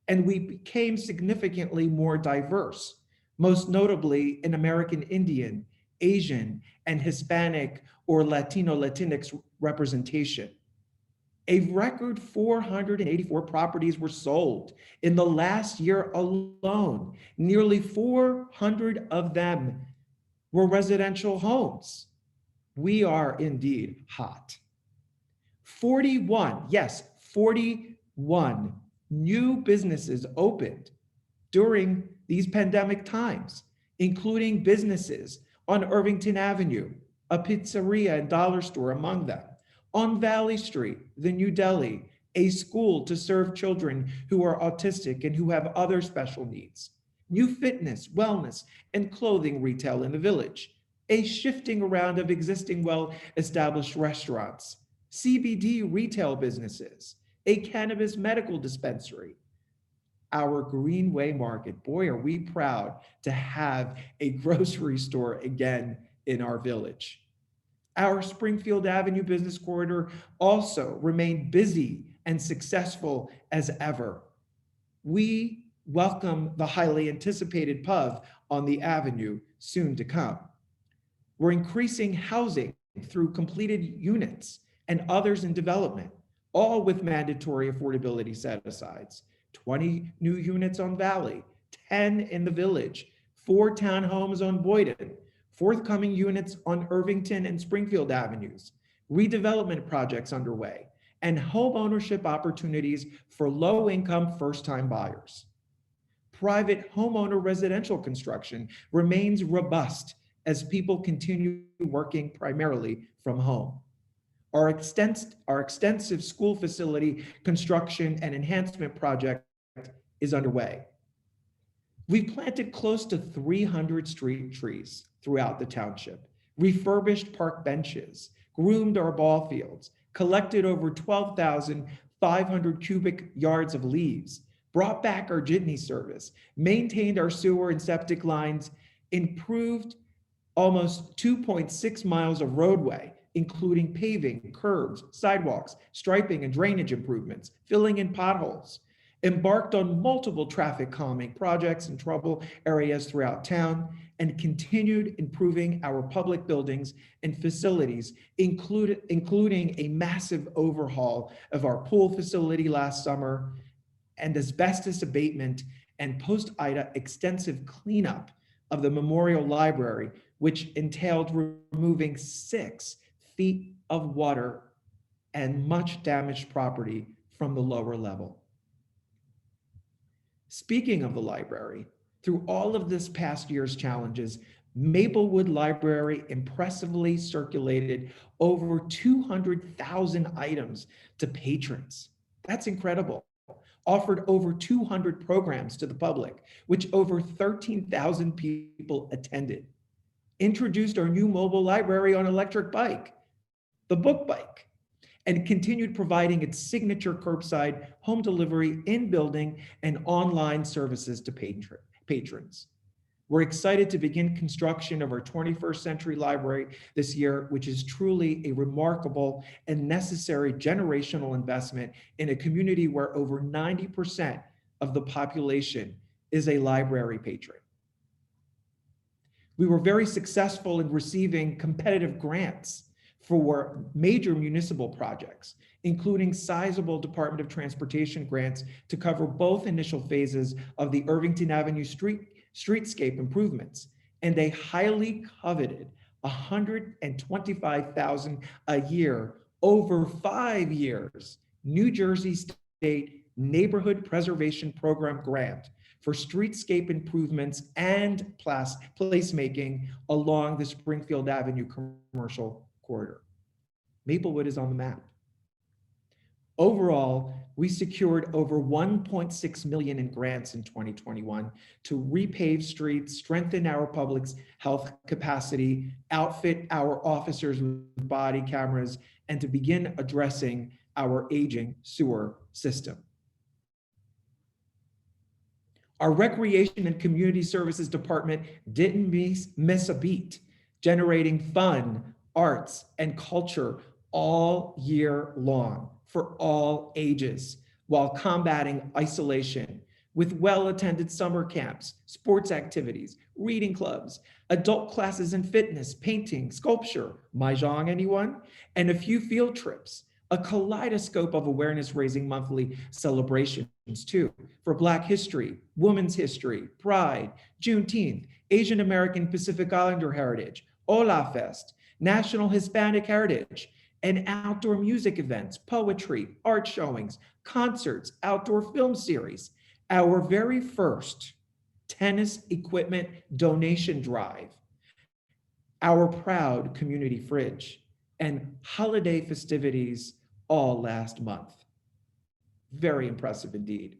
[SPEAKER 6] And we became significantly more diverse, most notably in American Indian, Asian, and Hispanic or Latinx representation. A record 484 properties were sold in the last year alone. Nearly 400 of them were residential homes. We are indeed hot. 41, yes, 41 new businesses opened during these pandemic times, including businesses on Irvington Avenue, a pizzeria and dollar store among them, on Valley Street, the New Delhi, a school to serve children who are autistic and who have other special needs, new fitness, wellness, and clothing retail in the village, a shifting around of existing well-established restaurants, CBD retail businesses, a cannabis medical dispensary. Our Greenway Market, boy, are we proud to have a grocery store again in our village. Our Springfield Avenue business corridor also remained busy and successful as ever. We welcome the highly anticipated pub on the avenue soon to come. We're increasing housing through completed units and others in development, all with mandatory affordability set-asides. 20 new units on Valley, 10 in the village, 4 townhomes on Boyden, forthcoming units on Irvington and Springfield Avenues, redevelopment projects underway, and home ownership opportunities for low-income first-time buyers. Private homeowner residential construction remains robust as people continue working primarily from home. Our extensive school facility construction and enhancement project is underway. We've planted close to 300 street trees throughout the township, refurbished park benches, groomed our ball fields, collected over 12,500 cubic yards of leaves, brought back our jitney service, maintained our sewer and septic lines, improved almost 2.6 miles of roadway, including paving, curbs, sidewalks, striping and drainage improvements, filling in potholes, embarked on multiple traffic calming projects in trouble areas throughout town, and continued improving our public buildings and facilities, including a massive overhaul of our pool facility last summer and asbestos abatement and post-Ida extensive cleanup of the Memorial Library, which entailed removing 6 feet of water and much damaged property from the lower level. Speaking of the library, through all of this past year's challenges, Maplewood Library impressively circulated over 200,000 items to patrons. That's incredible. Offered over 200 programs to the public, which over 13,000 people attended. Introduced our new mobile library on electric bike, the Book Bike, and continued providing its signature curbside home delivery in building and online services to patrons. We're excited to begin construction of our 21st century library this year, which is truly a remarkable and necessary generational investment in a community where over 90% of the population is a library patron. We were very successful in receiving competitive grants for major municipal projects, including sizable Department of Transportation grants to cover both initial phases of the Irvington Avenue streetscape improvements, and a highly coveted $125,000 a year over 5 years New Jersey State Neighborhood Preservation Program grant for streetscape improvements and placemaking along the Springfield Avenue commercial corridor. Maplewood is on the map. Overall, we secured over $1.6 million in grants in 2021 to repave streets, strengthen our public health capacity, outfit our officers with body cameras, and to begin addressing our aging sewer system. Our Recreation and Community Services Department didn't miss a beat, generating fun, arts, and culture all year long for all ages, while combating isolation with well-attended summer camps, sports activities, reading clubs, adult classes in fitness, painting, sculpture, mahjong anyone? And a few field trips, a kaleidoscope of awareness-raising monthly celebrations too, for Black History, Women's History, Pride, Juneteenth, Asian American Pacific Islander Heritage, Ola Fest, National Hispanic Heritage, and outdoor music events, poetry, art showings, concerts, outdoor film series. Our very first tennis equipment donation drive, our proud community fridge, and holiday festivities all last month. Very impressive indeed.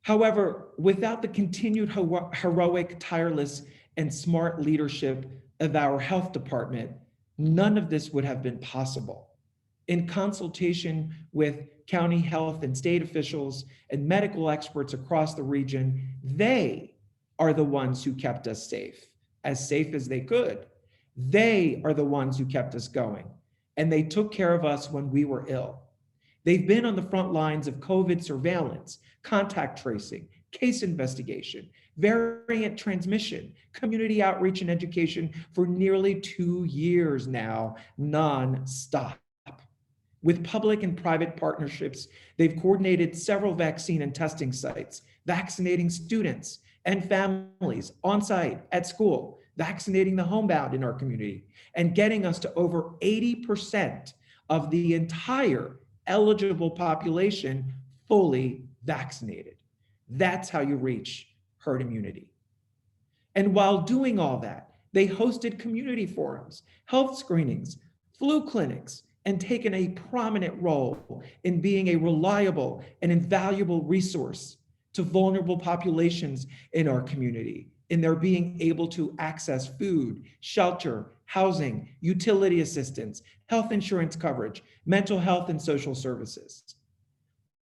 [SPEAKER 6] However, without the continued heroic, tireless, and smart leadership of our health department, none of this would have been possible. In consultation with county health and state officials and medical experts across the region, they are the ones who kept us safe as they could. They are the ones who kept us going, and they took care of us when we were ill. They've been on the front lines of COVID surveillance, contact tracing, case investigation, variant transmission, community outreach and education for nearly 2 years now, non-stop. With public and private partnerships, they've coordinated several vaccine and testing sites, vaccinating students and families on site at school, vaccinating the homebound in our community, and getting us to over 80% of the entire eligible population fully vaccinated. That's how you reach herd immunity. And while doing all that, they hosted community forums, health screenings, flu clinics, and taken a prominent role in being a reliable and invaluable resource to vulnerable populations in our community, in their being able to access food, shelter, housing, utility assistance, health insurance coverage, mental health and social services.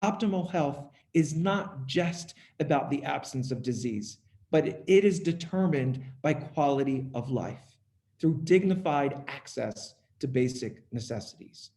[SPEAKER 6] Optimal health is not just about the absence of disease, but it is determined by quality of life through dignified access to basic necessities.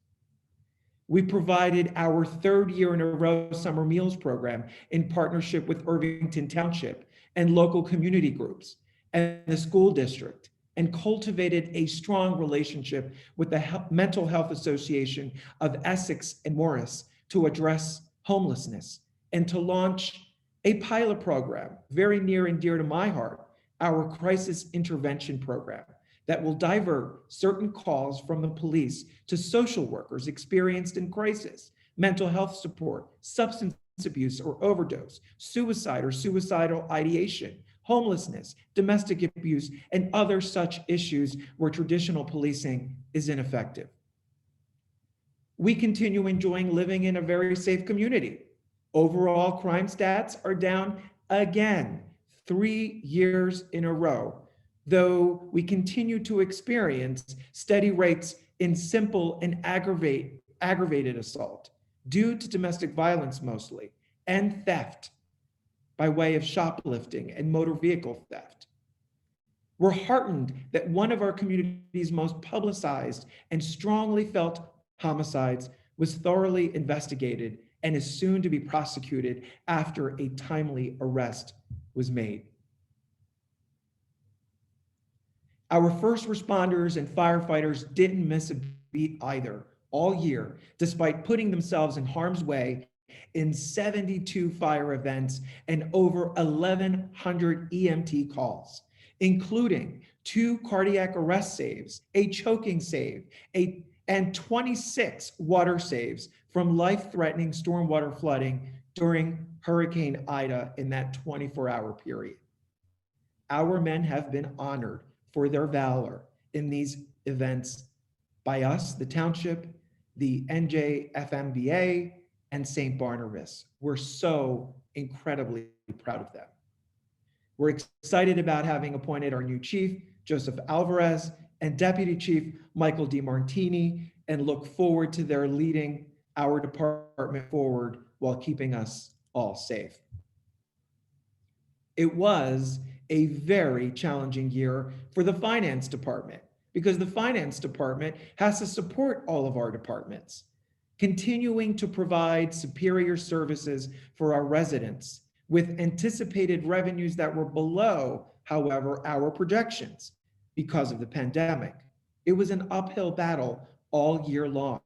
[SPEAKER 6] We provided our 3rd year in a row summer meals program in partnership with Irvington Township and local community groups and the school district, and cultivated a strong relationship with the Mental Health Association of Essex and Morris to address homelessness and to launch a pilot program very near and dear to my heart, our crisis intervention program that will divert certain calls from the police to social workers experienced in crisis, mental health support, substance abuse or overdose, suicide or suicidal ideation, homelessness, domestic abuse, and other such issues where traditional policing is ineffective. We continue enjoying living in a very safe community. Overall crime stats are down again, 3 years in a row, though we continue to experience steady rates in simple and aggravated assault due to domestic violence mostly, and theft by way of shoplifting and motor vehicle theft. We're heartened that one of our community's most publicized and strongly felt homicides was thoroughly investigated and is soon to be prosecuted after a timely arrest was made. Our first responders and firefighters didn't miss a beat either all year, despite putting themselves in harm's way in 72 fire events and over 1,100 EMT calls, including 2 cardiac arrest saves, a choking save, and 26 water saves from life-threatening stormwater flooding during Hurricane Ida in that 24-hour period. Our men have been honored for their valor in these events by us, the Township, the NJFMBA, and St. Barnabas. We're so incredibly proud of them. We're excited about having appointed our new chief, Joseph Alvarez, and Deputy Chief Michael DiMartini, and look forward to their leading our department forward while keeping us all safe. It was a very challenging year for the finance department because the finance department has to support all of our departments, continuing to provide superior services for our residents with anticipated revenues that were below, however, our projections because of the pandemic. It was an uphill battle all year long.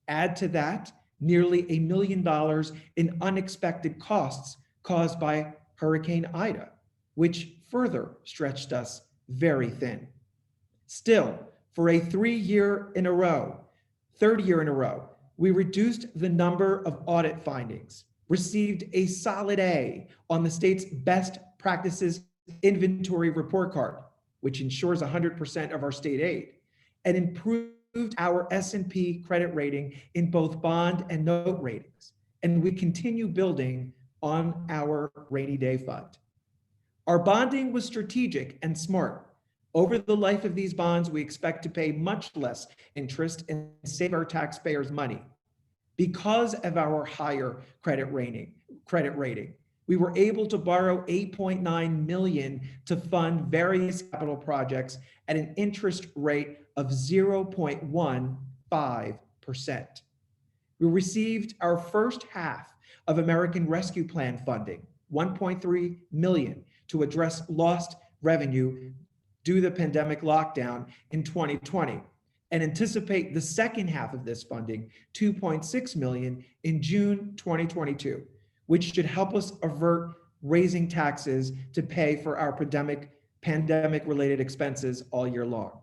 [SPEAKER 6] Add to that nearly $1 million in unexpected costs caused by Hurricane Ida, which further stretched us very thin. Still, for a third year in a row, we reduced the number of audit findings, received a solid A on the state's best practices inventory report card, which ensures 100% of our state aid, and improved our S&P credit rating in both bond and note ratings. And we continue building on our rainy day fund. Our bonding was strategic and smart. Over the life of these bonds, we expect to pay much less interest and save our taxpayers money. Because of our higher credit rating, we were able to borrow $8.9 million to fund various capital projects at an interest rate of 0.15%. We received our first half of American Rescue Plan funding, $1.3 million, to address lost revenue due to the pandemic lockdown in 2020, and anticipate the second half of this funding, $2.6 million, in June 2022, which should help us avert raising taxes to pay for our pandemic-related expenses all year long.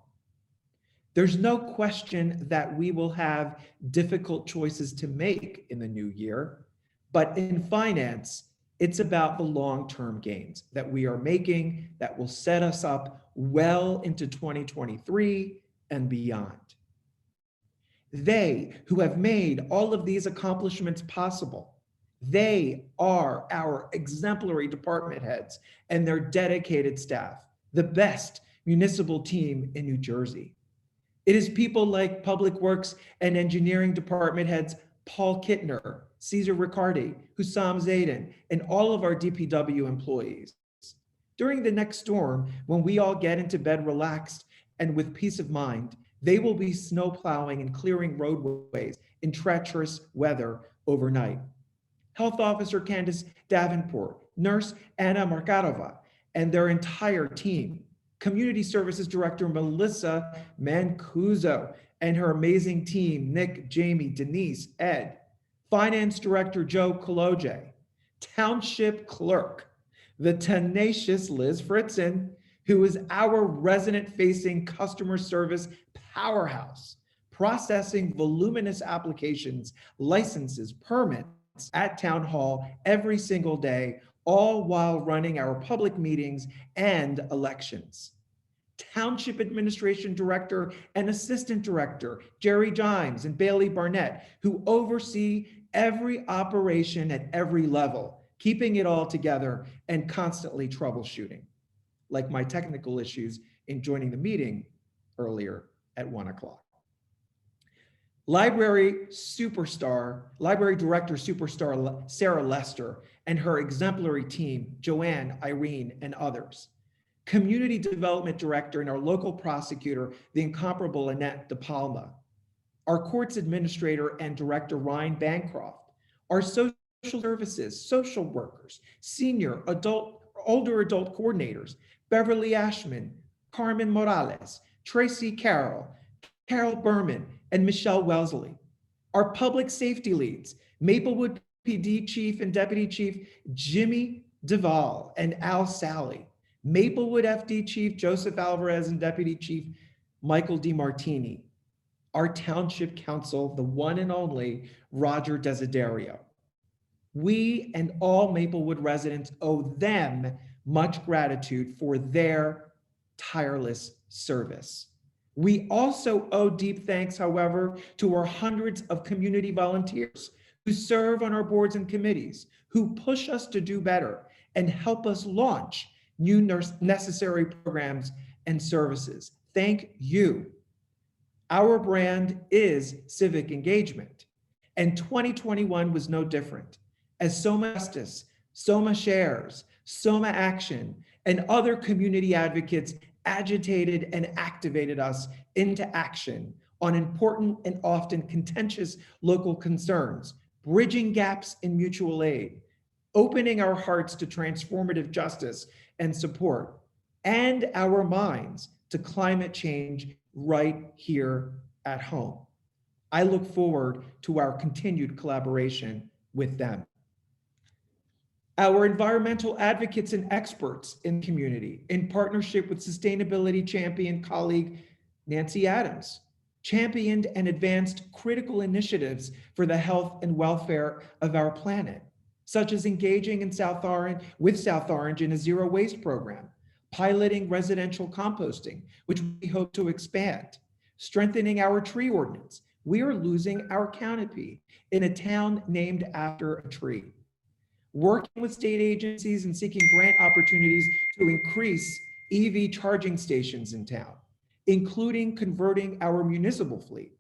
[SPEAKER 6] There's no question that we will have difficult choices to make in the new year, but in finance, it's about the long-term gains that we are making that will set us up well into 2023 and beyond. They who have made all of these accomplishments possible, they are our exemplary department heads and their dedicated staff, the best municipal team in New Jersey. It is people like Public Works and Engineering Department heads Paul Kittner, Cesar Riccardi, Hussam Zaidan, and all of our DPW employees. During the next storm, when we all get into bed relaxed and with peace of mind, they will be snow plowing and clearing roadways in treacherous weather overnight. Health Officer Candace Davenport, Nurse Anna Markarova, and their entire team. Community Services Director Melissa Mancuso and her amazing team, Nick, Jamie, Denise, Ed. Finance Director Joe Koloje, Township Clerk, the tenacious Liz Fritzen, who is our resident-facing customer service powerhouse, processing voluminous applications, licenses, permits at Town Hall every single day, all while running our public meetings and elections. Township Administration Director and Assistant Director, Jerry Jimes and Bailey Barnett, who oversee every operation at every level, keeping it all together and constantly troubleshooting, like my technical issues in joining the meeting earlier at 1 o'clock. Library Director Superstar Sarah Lester and her exemplary team, Joanne, Irene, and others. Community Development Director and our local prosecutor, the incomparable Annette De Palma. Our Courts Administrator and Director, Ryan Bancroft. Our Social Services, social workers, older adult coordinators, Beverly Ashman, Carmen Morales, Tracy Carroll, Carol Berman, and Michelle Wellesley. Our public safety leads, Maplewood PD Chief and Deputy Chief Jimmy Duvall and Al Sally, Maplewood FD Chief Joseph Alvarez and Deputy Chief Michael DiMartini, our Township Council, the one and only Roger Desiderio. We and all Maplewood residents owe them much gratitude for their tireless service. We also owe deep thanks, however, to our hundreds of community volunteers who serve on our boards and committees, who push us to do better and help us launch new necessary programs and services. Thank you. Our brand is civic engagement, and 2021 was no different, as Soma Justice, Soma Shares, Soma Action, and other community advocates agitated and activated us into action on important and often contentious local concerns, bridging gaps in mutual aid, opening our hearts to transformative justice and support, and our minds to climate change right here at home. I look forward to our continued collaboration with them. Our environmental advocates and experts in the community, in partnership with sustainability champion colleague Nancy Adams, championed and advanced critical initiatives for the health and welfare of our planet, such as engaging in South Orange in a zero waste program, piloting residential composting, which we hope to expand, strengthening our tree ordinance. We are losing our canopy in a town named after a tree. Working with state agencies and seeking grant opportunities to increase EV charging stations in town, including converting our municipal fleet,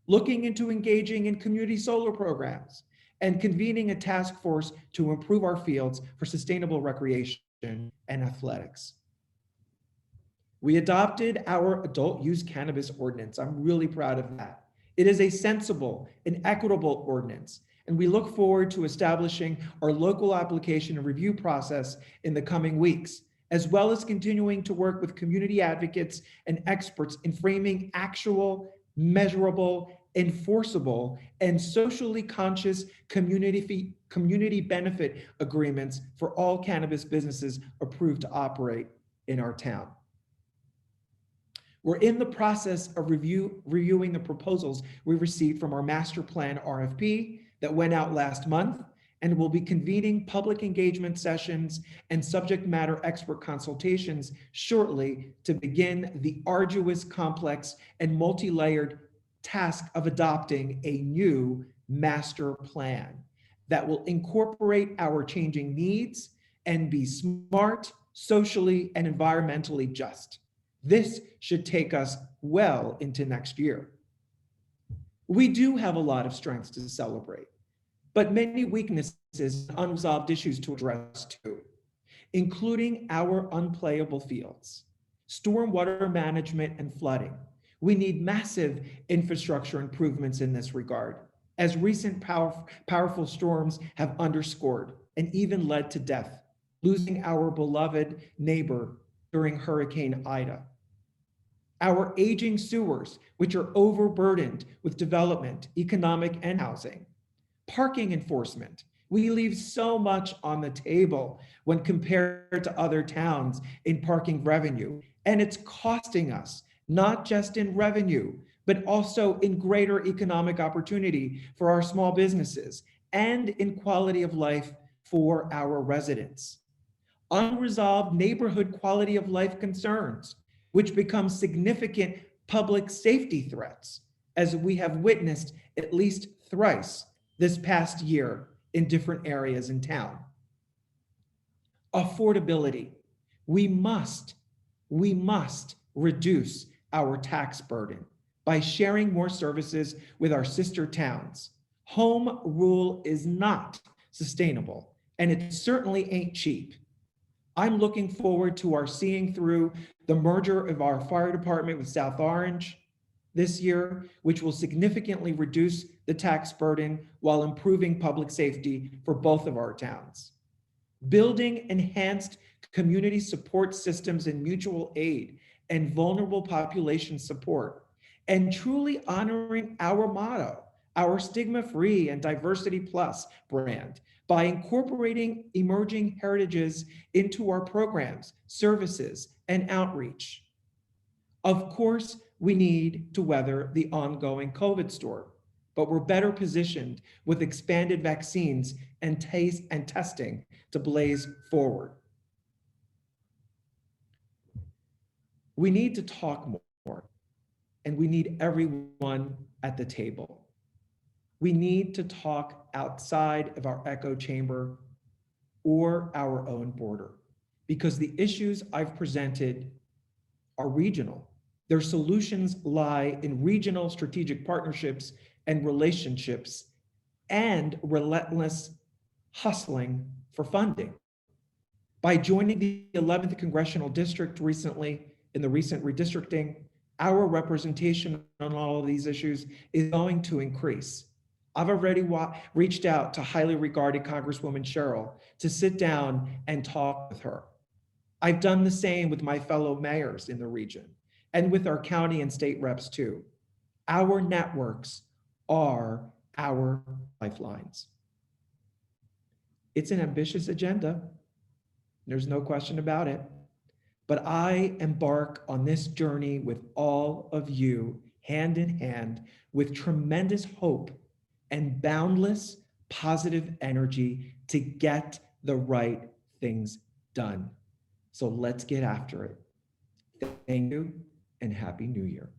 [SPEAKER 6] looking into engaging in community solar programs, and convening a task force to improve our fields for sustainable recreation and athletics. We adopted our adult use cannabis ordinance. I'm really proud of that. It is a sensible and equitable ordinance, and we look forward to establishing our local application and review process in the coming weeks, as well as continuing to work with community advocates and experts in framing actual, measurable, enforceable, and socially conscious community benefit agreements for all cannabis businesses approved to operate in our town. We're in the process of reviewing the proposals we received from our master plan RFP that went out last month, and we'll be convening public engagement sessions and subject matter expert consultations shortly to begin the arduous, complex, and multi-layered task of adopting a new master plan that will incorporate our changing needs and be smart, socially, and environmentally just. This should take us well into next year. We do have a lot of strengths to celebrate, but many weaknesses and unresolved issues to address too, including our unplayable fields, stormwater management and flooding. We need massive infrastructure improvements in this regard, as recent powerful storms have underscored and even led to death, losing our beloved neighbor during Hurricane Ida. Our aging sewers, which are overburdened with development, economic, and housing. Parking enforcement. We leave so much on the table when compared to other towns in parking revenue. And it's costing us, not just in revenue, but also in greater economic opportunity for our small businesses and in quality of life for our residents. Unresolved neighborhood quality of life concerns, which become significant public safety threats, as we have witnessed at least thrice this past year in different areas in town. Affordability. We must reduce our tax burden by sharing more services with our sister towns. Home rule is not sustainable, and it certainly ain't cheap. I'm looking forward to our seeing through the merger of our fire department with South Orange this year, which will significantly reduce the tax burden while improving public safety for both of our towns. Building enhanced community support systems and mutual aid and vulnerable population support, and truly honoring our motto, our stigma-free and diversity plus brand, by incorporating emerging heritages into our programs, services, and outreach. Of course, we need to weather the ongoing COVID storm, but we're better positioned with expanded vaccines and testing to blaze forward. We need to talk more, and we need everyone at the table. We need to talk outside of our echo chamber or our own border, because the issues I've presented are regional. Their solutions lie in regional strategic partnerships and relationships and relentless hustling for funding. By joining the 11th Congressional District recently in the recent redistricting, our representation on all of these issues is going to increase. I've already reached out to highly regarded Congresswoman Cheryl to sit down and talk with her. I've done the same with my fellow mayors in the region and with our county and state reps too. Our networks are our lifelines. It's an ambitious agenda. There's no question about it. But I embark on this journey with all of you, hand in hand, with tremendous hope and boundless positive energy to get the right things done. So let's get after it. Thank you and Happy New Year.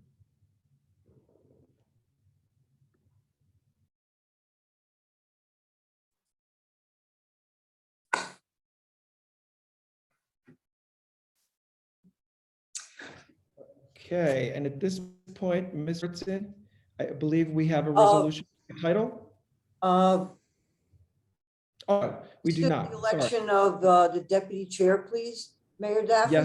[SPEAKER 6] Okay, and at this point, Ms. Ritson, I believe we have a resolution title. Oh, we do
[SPEAKER 1] to
[SPEAKER 6] not.
[SPEAKER 1] the
[SPEAKER 6] Sorry.
[SPEAKER 1] election of the deputy chair, please, Mayor Daffy.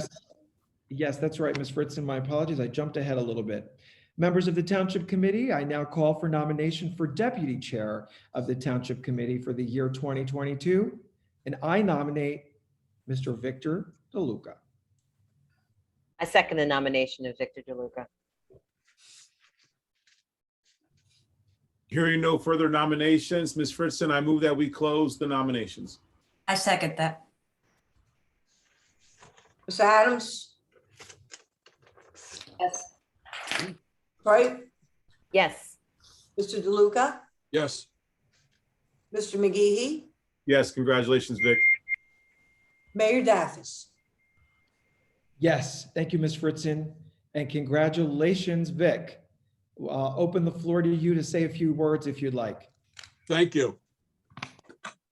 [SPEAKER 6] Yes, that's right, Ms. Fritzen. My apologies. I jumped ahead a little bit. Members of the Township Committee, I now call for nomination for Deputy Chair of the Township Committee for the year 2022. And I nominate Mr. Victor DeLuca.
[SPEAKER 5] I second the nomination of Victor DeLuca.
[SPEAKER 2] Hearing no further nominations, Ms. Fritzen, I move that we close the nominations.
[SPEAKER 3] I second that.
[SPEAKER 1] Ms. Adams,
[SPEAKER 3] Yes.
[SPEAKER 1] right?
[SPEAKER 5] Yes.
[SPEAKER 1] Mr. DeLuca,
[SPEAKER 4] Yes.
[SPEAKER 1] Mr. McGehee,
[SPEAKER 2] Yes, congratulations, Vic.
[SPEAKER 1] Mayor Daffy.
[SPEAKER 6] Yes, thank you, Ms. Fritzen, and congratulations, Vic. Open the floor to you to say a few words if you'd like.
[SPEAKER 4] Thank you.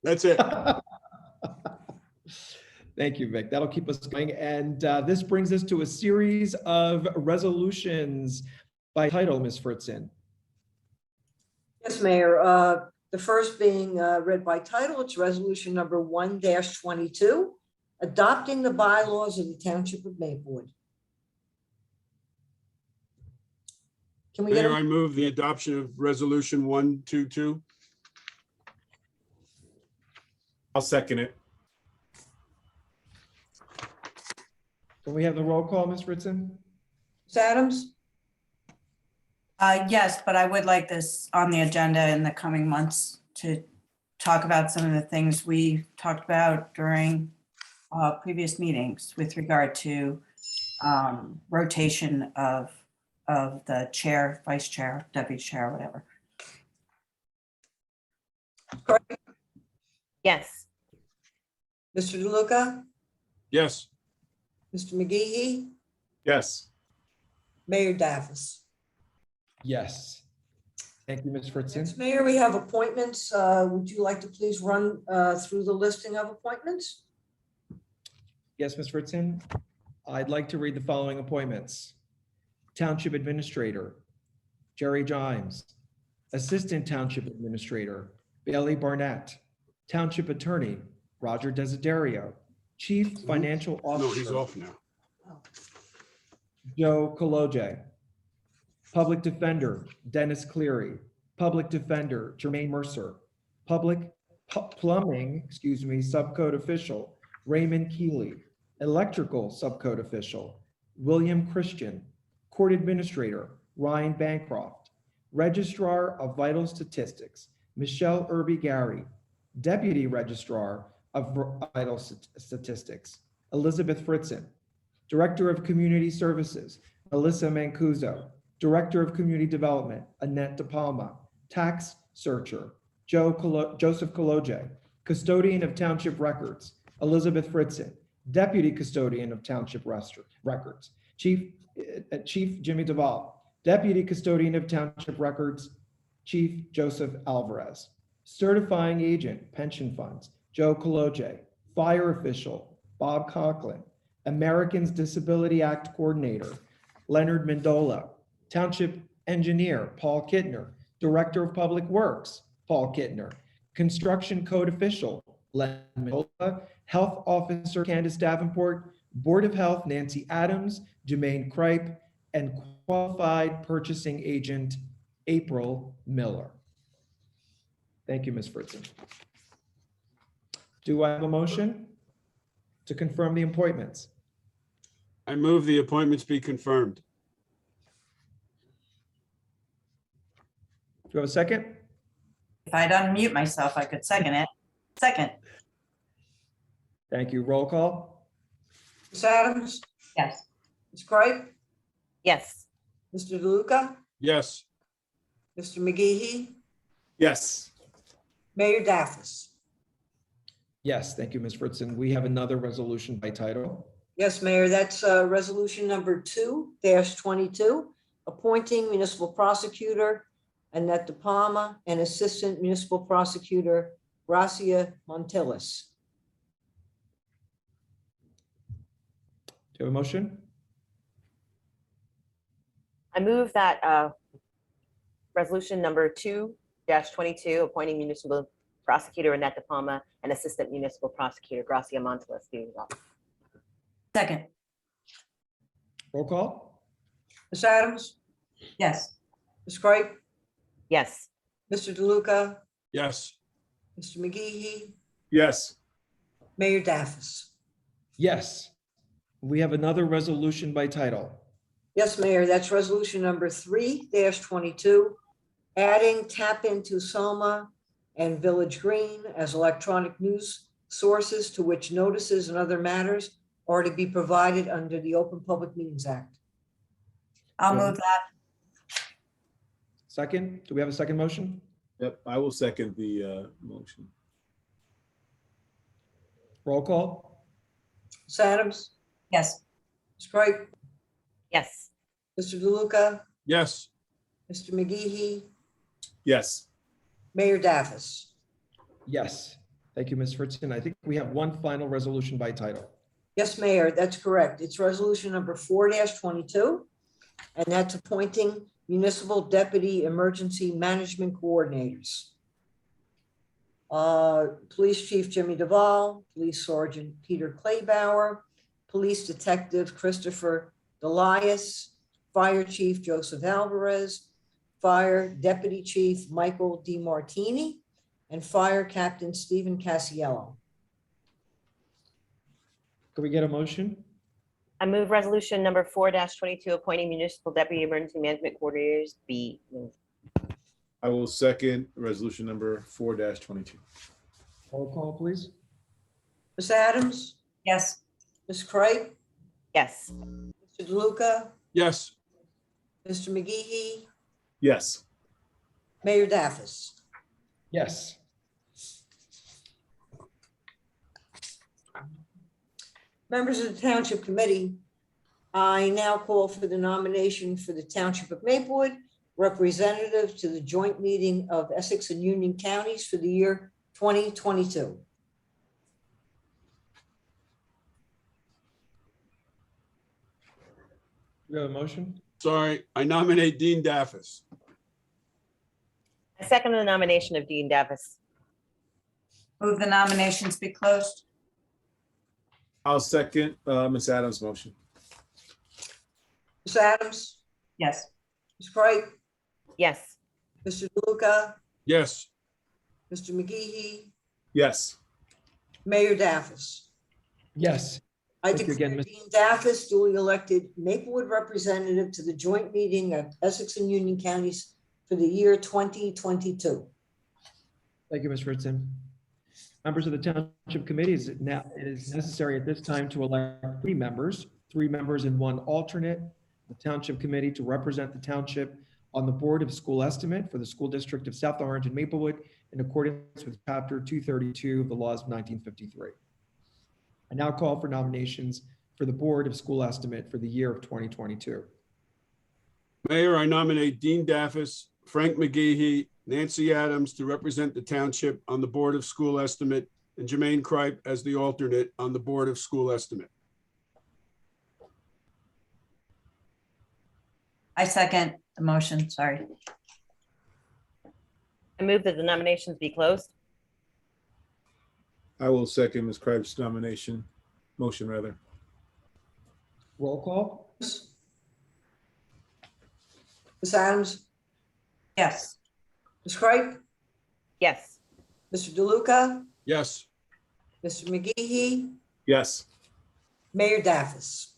[SPEAKER 4] That's it.
[SPEAKER 6] Thank you, Vic. That'll keep us going. And this brings us to a series of resolutions by title, Ms. Fritzen.
[SPEAKER 1] Yes, Mayor. The first being read by title, it's resolution number 1-22, adopting the bylaws of the Township of Maplewood. Can we get
[SPEAKER 4] Mayor,
[SPEAKER 1] a
[SPEAKER 4] I move the adoption of resolution 122.
[SPEAKER 2] I'll second it.
[SPEAKER 6] Can we have the roll call, Ms. Fritzen?
[SPEAKER 1] Ms. Adams?
[SPEAKER 3] Yes, but I would like this on the agenda in the coming months to talk about some of the things we talked about during previous meetings with regard to rotation of the chair, vice chair, deputy chair, whatever.
[SPEAKER 5] Yes.
[SPEAKER 1] Mr. DeLuca,
[SPEAKER 4] Yes.
[SPEAKER 1] Mr. McGee,
[SPEAKER 2] Yes.
[SPEAKER 1] Mayor Davis.
[SPEAKER 6] Yes. Thank you, Ms. Fritzen.
[SPEAKER 1] Next, Mayor, we have appointments. Would you like to please run through the listing of appointments?
[SPEAKER 6] Yes, Ms. Fritzen. I'd like to read the following appointments. Township Administrator, Jerry Jimes. Assistant Township Administrator, Bailey Barnett. Township Attorney, Roger Desiderio. Chief Financial
[SPEAKER 4] No, he's
[SPEAKER 6] Officer,
[SPEAKER 4] off now.
[SPEAKER 6] Joe Koloje. Public Defender, Dennis Cleary. Public Defender, Jermaine Mercer. Plumbing, Subcode Official, Raymond Keeley. Electrical Subcode Official, William Christian. Court Administrator, Ryan Bancroft. Registrar of Vital Statistics, Michelle Irby Gary. Deputy Registrar of Vital Statistics, Elizabeth Fritzen. Director of Community Services, Melissa Mancuso. Director of Community Development, Annette DePalma. Tax Searcher, Joseph Koloje. Custodian of Township Records, Elizabeth Fritzen. Deputy Custodian of Township Records, Chief Jimmy Duvall. Deputy Custodian of Township Records, Chief Joseph Alvarez. Certifying Agent, Pension Funds, Joe Koloje. Fire Official, Bob Conklin. Americans Disability Act Coordinator, Leonard Mendola. Township Engineer, Paul Kittner. Director of Public Works, Paul Kittner. Construction Code Official, Len Mendola. Health Officer, Candace Davenport. Board of Health, Nancy Adams, Jermaine Kripe, and Qualified Purchasing Agent, April Miller. Thank you, Ms. Fritzen. Do I have a motion to confirm the appointments?
[SPEAKER 4] I move the appointments be confirmed.
[SPEAKER 6] Do you have a second?
[SPEAKER 3] If I'd unmute myself, I could second it. Second,
[SPEAKER 6] Thank you. Roll call.
[SPEAKER 1] Ms. Adams,
[SPEAKER 3] yes.
[SPEAKER 1] Ms. Kripe,
[SPEAKER 5] Yes.
[SPEAKER 1] Mr. DeLuca,
[SPEAKER 4] Yes.
[SPEAKER 1] Mr. McGee,
[SPEAKER 2] Yes.
[SPEAKER 1] Mayor Davis.
[SPEAKER 6] Yes, thank you, Ms. Fritzen. We have another resolution by title.
[SPEAKER 1] Yes, Mayor, that's resolution number 2-22, appointing municipal prosecutor Annette DePalma and assistant municipal prosecutor Gracia Montillis.
[SPEAKER 6] Do you have a motion?
[SPEAKER 5] I move that resolution number 2-22, appointing municipal prosecutor Annette DePalma and assistant municipal prosecutor Gracia Montilles be resolved.
[SPEAKER 3] Second,
[SPEAKER 6] Roll call.
[SPEAKER 1] Ms. Adams,
[SPEAKER 3] yes.
[SPEAKER 1] Ms. Kripe,
[SPEAKER 5] Yes.
[SPEAKER 1] Mr. DeLuca,
[SPEAKER 4] Yes.
[SPEAKER 1] Mr. McGee,
[SPEAKER 2] Yes.
[SPEAKER 1] Mayor Davis.
[SPEAKER 6] Yes. We have another resolution by title.
[SPEAKER 1] Yes, Mayor, that's resolution number 3-22, adding Tap Into Soma and Village Green as electronic news sources to which notices and other matters are to be provided under the Open Public Meetings Act.
[SPEAKER 3] I'll move that.
[SPEAKER 6] Second, do we have a second motion?
[SPEAKER 2] Yep, I will second the motion.
[SPEAKER 6] Roll call.
[SPEAKER 1] Ms. Adams,
[SPEAKER 3] Yes.
[SPEAKER 1] Ms. Kripe,
[SPEAKER 5] Yes.
[SPEAKER 1] Mr. DeLuca,
[SPEAKER 4] Yes.
[SPEAKER 1] Mr. McGee,
[SPEAKER 2] Yes.
[SPEAKER 1] Mayor Davis.
[SPEAKER 6] Yes. Thank you, Ms. Fritzen. I think we have one final resolution by title.
[SPEAKER 1] Yes, Mayor, that's correct. It's resolution number 4-22, and that's appointing municipal deputy emergency management coordinators. Police Chief Jimmy Duvall, Police Sergeant Peter Claybauer, Police Detective Christopher Delias, Fire Chief Joseph Alvarez, Fire Deputy Chief Michael DiMartini, and Fire Captain Stephen Casiello.
[SPEAKER 6] Could we get a motion?
[SPEAKER 5] I move resolution number 4-22, appointing municipal deputy emergency management coordinators be moved.
[SPEAKER 2] I will second resolution number 4-22.
[SPEAKER 6] Roll call, please.
[SPEAKER 1] Ms. Adams,
[SPEAKER 3] Yes.
[SPEAKER 1] Ms. Cripe,
[SPEAKER 5] Yes.
[SPEAKER 1] Mr. DeLuca,
[SPEAKER 4] yes,
[SPEAKER 1] Mr. McGee,
[SPEAKER 2] Yes.
[SPEAKER 1] Mayor Daffis.
[SPEAKER 6] Yes.
[SPEAKER 1] Members of the Township Committee, I now call for the nomination for the Township of Maplewood representative to the joint meeting of Essex and Union Counties for the year 2022.
[SPEAKER 6] We have a motion?
[SPEAKER 4] sorry, I nominate Dean Daffis.
[SPEAKER 5] I second the nomination of Dean Davis.
[SPEAKER 3] Move the nominations be closed.
[SPEAKER 2] I'll second Ms. Adams' motion.
[SPEAKER 1] Ms. Adams,
[SPEAKER 3] Yes.
[SPEAKER 1] Ms. Cripe,
[SPEAKER 5] Yes.
[SPEAKER 1] Mr. DeLuca,
[SPEAKER 4] Yes,
[SPEAKER 1] Mr. McGee,
[SPEAKER 2] Yes.
[SPEAKER 1] Mayor Daffis.
[SPEAKER 6] Yes.
[SPEAKER 1] I
[SPEAKER 6] Thank you again,
[SPEAKER 1] declare
[SPEAKER 6] Ms.
[SPEAKER 1] Dean Daffis duly elected Maplewood representative to the joint meeting of Essex and Union Counties for the year 2022.
[SPEAKER 6] Thank you, Ms. Fritzen. Members of the Township Committee, it is necessary at this time to elect three members and one alternate, the Township Committee to represent the township on the Board of School Estimate for the School District of South Orange and Maplewood in accordance with Chapter 232 of the Laws of 1953. I now call for nominations for the Board of School Estimate for the year of 2022.
[SPEAKER 4] Mayor, I nominate Dean Daffis, Frank McGee, Nancy Adams to represent the township on the Board of School Estimate, and Jermaine Cripe as the alternate on the Board of School Estimate.
[SPEAKER 3] I second the motion, sorry.
[SPEAKER 5] I move that the nominations be closed.
[SPEAKER 2] I will second Ms. Cripe's motion rather.
[SPEAKER 6] Roll call?
[SPEAKER 1] Ms. Adams,
[SPEAKER 3] Yes.
[SPEAKER 1] Ms. Cripe,
[SPEAKER 5] Yes.
[SPEAKER 1] Mr. DeLuca,
[SPEAKER 4] Yes,
[SPEAKER 1] Mr. McGee,
[SPEAKER 2] Yes.
[SPEAKER 1] Mayor Daffis.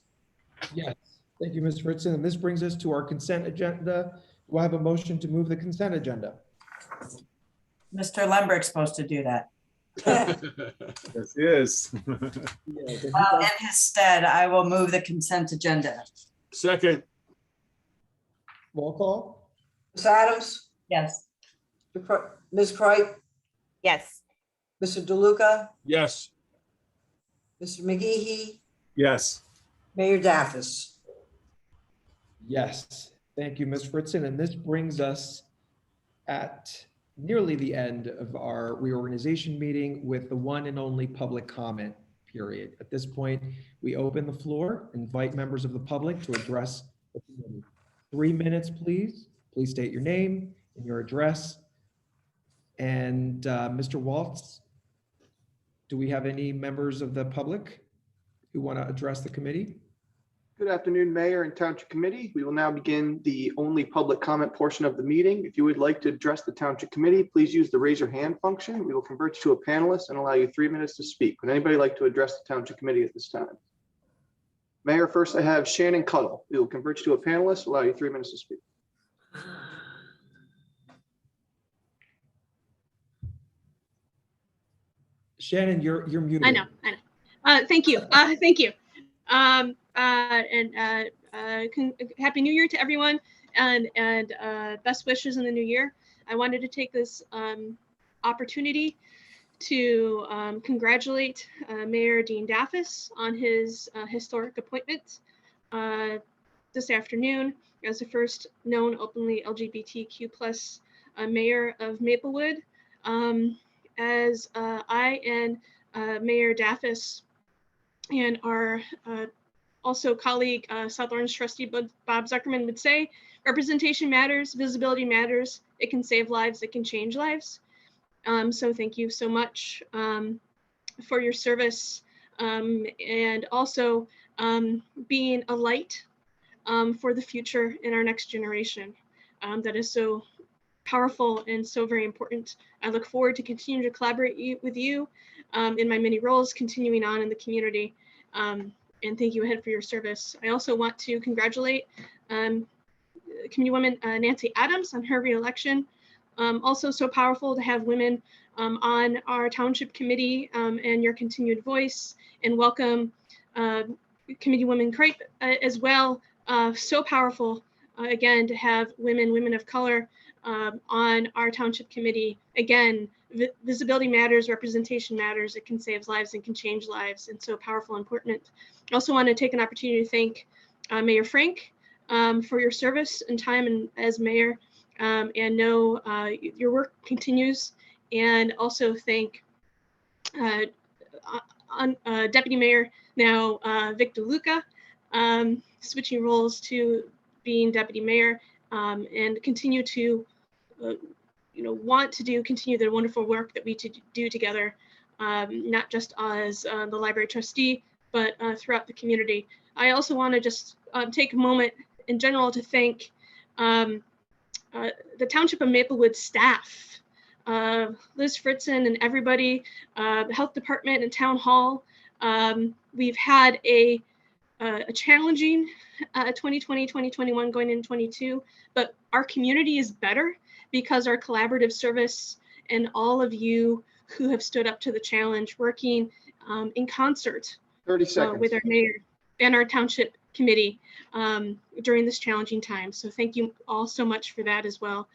[SPEAKER 6] Yes. Thank you, Ms. Fritzen. And this brings us to our consent agenda. Do I have a motion to move the consent agenda?
[SPEAKER 3] Mr. Lundberg's supposed to do that.
[SPEAKER 2] Yes, yes.
[SPEAKER 3] In his stead, I will move the consent agenda.
[SPEAKER 4] second,
[SPEAKER 6] Roll call?
[SPEAKER 1] Ms. Adams,
[SPEAKER 3] Yes.
[SPEAKER 1] Ms. Cripe,
[SPEAKER 5] Yes.
[SPEAKER 1] Mr. DeLuca,
[SPEAKER 4] yes,
[SPEAKER 1] Mr. McGee,
[SPEAKER 2] Yes.
[SPEAKER 1] Mayor Daffis.
[SPEAKER 6] Yes. Thank you, Ms. Fritzen. And this brings us at nearly the end of our reorganization meeting with the one and only public comment period. At this point, we open the floor, invite members of the public to address the committee. 3 minutes, please. Please state your name and your address. And Mr. Waltz, do we have any members of the public who want to address the committee?
[SPEAKER 10] Good afternoon, Mayor and Township Committee. We will now begin the only public comment portion of the meeting. If you would like to address the Township Committee, please use the raise your hand function. We will convert you to a panelist and allow you 3 minutes to speak. Would anybody like to address the Township Committee at this time? Mayor, first I have Shannon Cuttle. We will convert you to a panelist, allow you 3 minutes to speak.
[SPEAKER 6] Shannon, you're muted.
[SPEAKER 11] I know. Thank you. Thank you. Happy New Year to everyone, and best wishes in the new year. I wanted to take this opportunity to congratulate Mayor Dean Daffis on his historic appointment this afternoon as the first known openly LGBTQ+ mayor of Maplewood. As I and Mayor Daffis and our also colleague, South Orange trustee Bob Zuckerman would say, representation matters, visibility matters. It can save lives, it can change lives. So thank you so much for your service and also being a light for the future in our next generation. That is so powerful and so very important. I look forward to continue to collaborate with you in my many roles, continuing on in the community. And thank you ahead for your service. I also want to congratulate Committeewoman Nancy Adams on her reelection. Also so powerful to have women on our township committee and your continued voice, and welcome Committee Woman Crepe as well. So powerful again to have women of color on our township committee. Again, visibility matters, representation matters. It can save lives and can change lives, and so powerful and important. I also want to take an opportunity to thank Mayor Frank for your service and time as mayor, and know your work continues. And also thank Deputy Mayor now Victor Luca, switching roles to being Deputy Mayor, and continue to want to continue the wonderful work that we do together, not just as the library trustee, but throughout the community. I also want to just take a moment in general to thank the Township of Maplewood staff, Liz Fritzen and everybody, the health department and town hall. We've had a challenging 2020, 2021 going into 22, but our community is better because our collaborative service and all of you who have stood up to the challenge, working in concert
[SPEAKER 10] 30 seconds.
[SPEAKER 11] with our mayor and our township committee during this challenging time. So thank you all so much for that as well.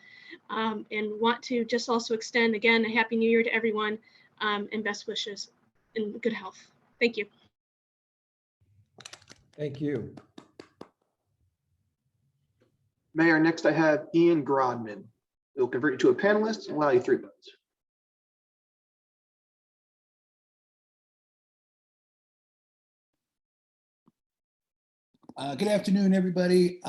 [SPEAKER 11] And want to just also extend again a happy new year to everyone, and best wishes and good health. Thank you.
[SPEAKER 6] Thank you.
[SPEAKER 10] Mayor, next I have Ian Grodman. We'll convert you to a panelist and allow you 3 minutes.
[SPEAKER 12] Good afternoon, everybody.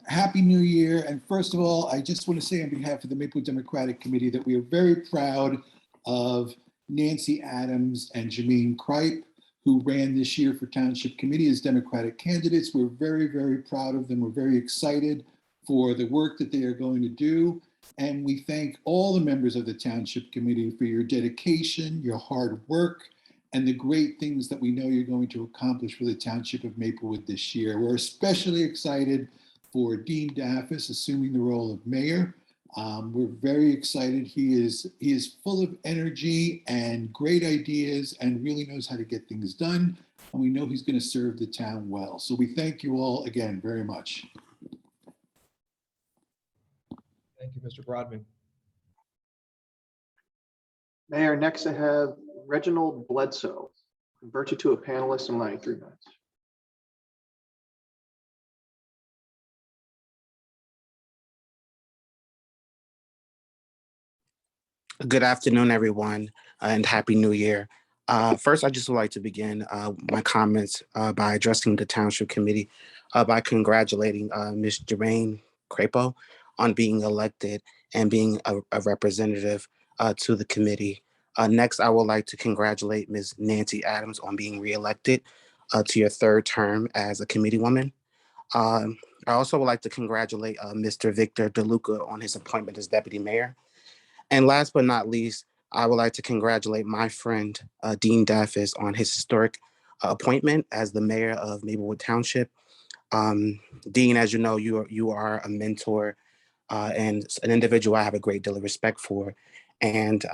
[SPEAKER 12] Happy New Year. And first of all, I just want to say on behalf of the Maplewood Democratic Committee that we are very proud of Nancy Adams and Janine Kripe, who ran this year for Township Committee as Democratic candidates. We're very, very proud of them. We're very excited for the work that they are going to do. And we thank all the members of the Township Committee for your dedication, your hard work, and the great things that we know you're going to accomplish for the Township of Maplewood this year. We're especially excited for Dean Daffis assuming the role of mayor. We're very excited. He is full of energy and great ideas and really knows how to get things done. And we know he's going to serve the town well. So we thank you all again very much.
[SPEAKER 6] Thank you, Mr. Grodman.
[SPEAKER 10] Mayor, next I have Reginald Bledsoe. Convert you to a panelist and allow you 3 minutes.
[SPEAKER 13] Good afternoon, everyone, and Happy New Year. First, I just would like to begin my comments by addressing the Township Committee by congratulating Ms. Jermaine Crapo on being elected and being a representative to the committee. Next, I would like to congratulate Ms. Nancy Adams on being reelected to your 3rd term as a committee woman. I also would like to congratulate Mr. Victor DeLuca on his appointment as deputy mayor. And last but not least, I would like to congratulate my friend, Dean Daffis, on his historic appointment as the mayor of Maplewood Township. Dean, as you know, you are a mentor and an individual I have a great deal of respect for. And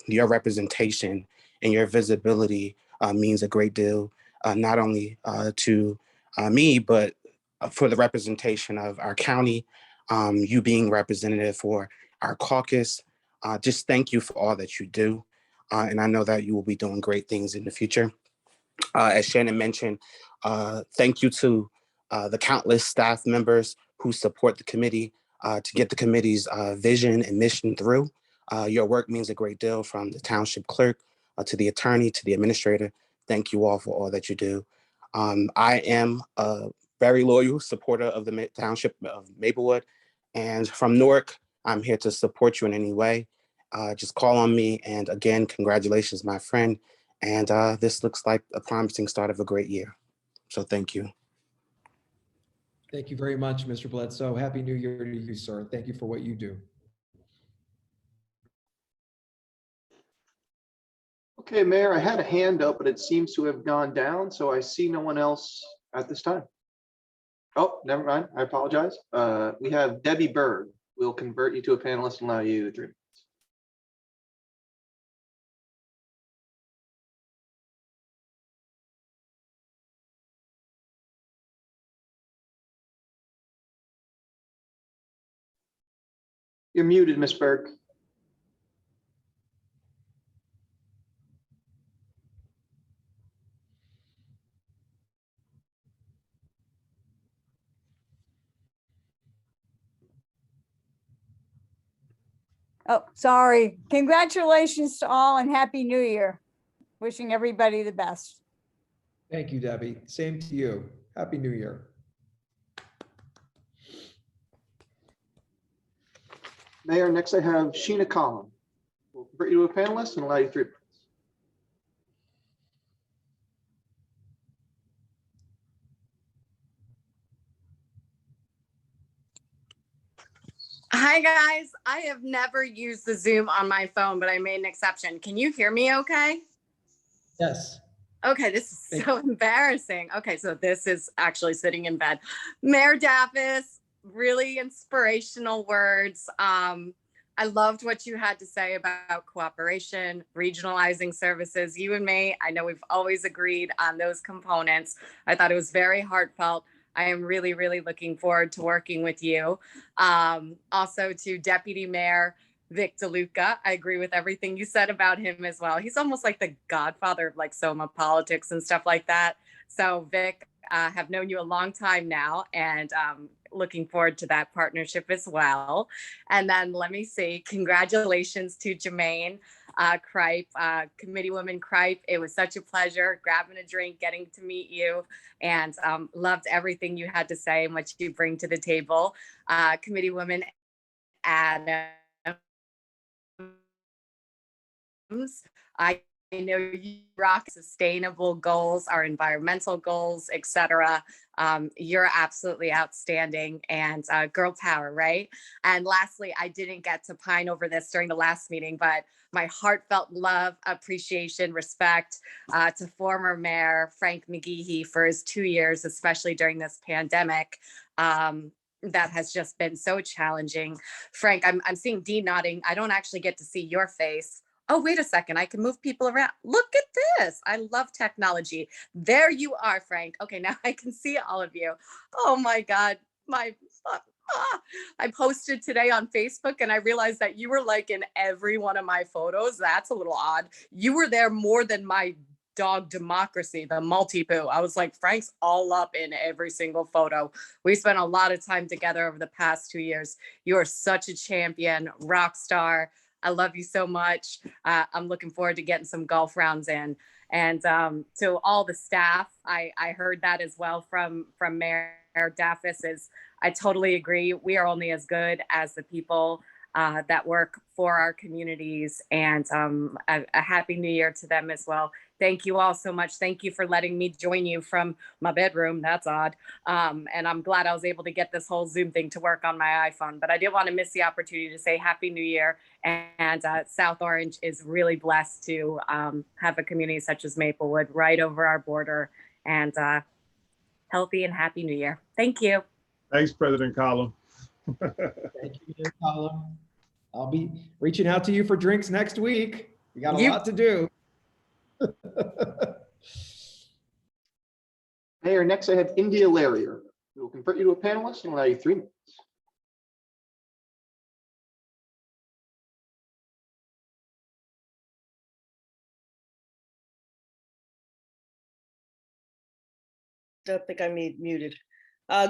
[SPEAKER 13] your representation and your visibility means a great deal, not only to me, but for the representation of our county, you being representative for our caucus. Just thank you for all that you do. And I know that you will be doing great things in the future. As Shannon mentioned, thank you to the countless staff members who support the committee to get the committee's vision and mission through. Your work means a great deal, from the township clerk to the attorney to the administrator. Thank you all for all that you do. I am a very loyal supporter of the Township of Maplewood, and from Newark, I'm here to support you in any way. Just call on me. And again, congratulations, my friend. And this looks like a promising start of a great year. So thank you.
[SPEAKER 6] Thank you very much, Mr. Bledsoe. Happy New Year to you, sir. Thank you for what you do.
[SPEAKER 10] Okay, Mayor, I had a hand up, but it seems to have gone down, so I see no one else at this time. Oh, never mind. I apologize. We have Debbie Berg. We'll convert you to a panelist and allow you 3 minutes. You're muted, Ms. Berg.
[SPEAKER 14] Oh, sorry. Congratulations to all and Happy New Year. Wishing everybody the best.
[SPEAKER 6] Thank you, Debbie. Same to you. Happy New Year.
[SPEAKER 10] Mayor, next I have Sheena Collin. We'll convert you to a panelist and allow you 3 minutes.
[SPEAKER 15] Hi, guys. I have never used the Zoom on my phone, but I made an exception. Can you hear me okay?
[SPEAKER 6] Yes.
[SPEAKER 15] Okay, this is so embarrassing. Okay, so this is actually sitting in bed. Mayor Daffis, really inspirational words. I loved what you had to say about cooperation, regionalizing services. You and me, I know we've always agreed on those components. I thought it was very heartfelt. I am really, really looking forward to working with you. Also to Deputy Mayor Vic DeLuca, I agree with everything you said about him as well. He's almost like the godfather of like Soma politics and stuff like that. So Vic, have known you a long time now and looking forward to that partnership as well. And then let me see, congratulations to Jermaine Kripe, Committeewoman Kripe. It was such a pleasure grabbing a drink, getting to meet you, and loved everything you had to say and what you bring to the table. Committeewoman Adams, I know you rock sustainable goals, our environmental goals, etc. You're absolutely outstanding, and girl power, right? And lastly, I didn't get to pine over this during the last meeting, but my heartfelt love, appreciation, respect to former Mayor Frank McGeehee for his 2 years, especially during this pandemic. That has just been so challenging. Frank, I'm seeing Dean nodding. I don't actually get to see your face. Oh, wait a second. I can move people around. Look at this. I love technology. There you are, Frank. Okay, now I can see all of you. Oh my God. I posted today on Facebook and I realized that you were like in every one of my photos. That's a little odd. You were there more than my dog Democracy, the multi-poo. I was like, Frank's all up in every single photo. We spent a lot of time together over the past 2 years. You are such a champion, rock star. I love you so much. I'm looking forward to getting some golf rounds in. And to all the staff, I heard that as well from Mayor Daffis. Is I totally agree. We are only as good as the people that work for our communities. And a happy new year to them as well. Thank you all so much. Thank you for letting me join you from my bedroom. That's odd. And I'm glad I was able to get this whole Zoom thing to work on my iPhone. But I didn't want to miss the opportunity to say Happy New Year. And South Orange is really blessed to have a community such as Maplewood right over our border. And healthy and Happy New Year. Thank you.
[SPEAKER 2] Thanks, President Collin.
[SPEAKER 6] Thank you, Mayor Collin. I'll be reaching out to you for drinks next week. We got a lot to do.
[SPEAKER 10] Mayor, next I have India Larrier. We will convert you to a panelist and allow you 3 minutes.
[SPEAKER 16] Don't think I'm muted.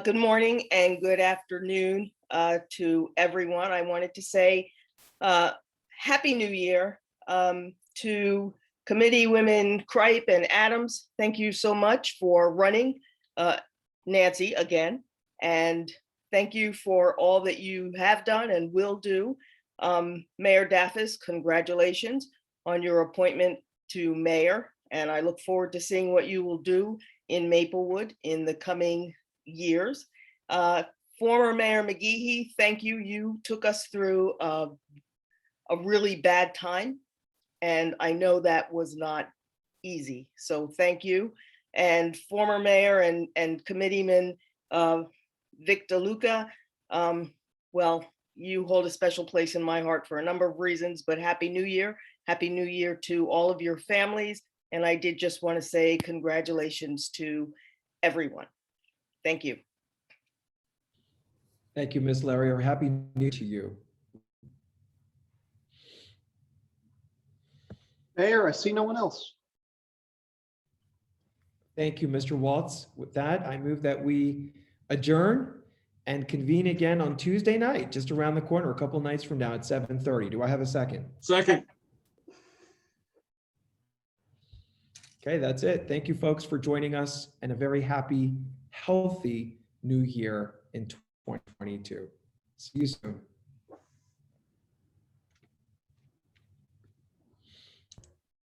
[SPEAKER 16] Good morning and good afternoon to everyone. I wanted to say Happy New Year to Committee Women Kripe and Adams. Thank you so much for running, Nancy, again. And thank you for all that you have done and will do. Mayor Daffis, congratulations on your appointment to mayor. And I look forward to seeing what you will do in Maplewood in the coming years. Former Mayor McGeehee, thank you. You took us through a really bad time. And I know that was not easy. So thank you. And former mayor and committeeman Vic DeLuca, well, you hold a special place in my heart for a number of reasons, but Happy New Year. Happy New Year to all of your families. And I did just want to say congratulations to everyone. Thank you.
[SPEAKER 6] Thank you, Ms. Larry. Happy New Year to you.
[SPEAKER 10] Mayor, I see no one else.
[SPEAKER 6] Thank you, Mr. Waltz. With that, I move that we adjourn and convene again on Tuesday night, just around the corner, a couple nights from now at 7:30. Do I have a second?
[SPEAKER 4] Second.
[SPEAKER 6] Okay, that's it. Thank you, folks, for joining us, and a very happy, healthy new year in 2022. See you soon.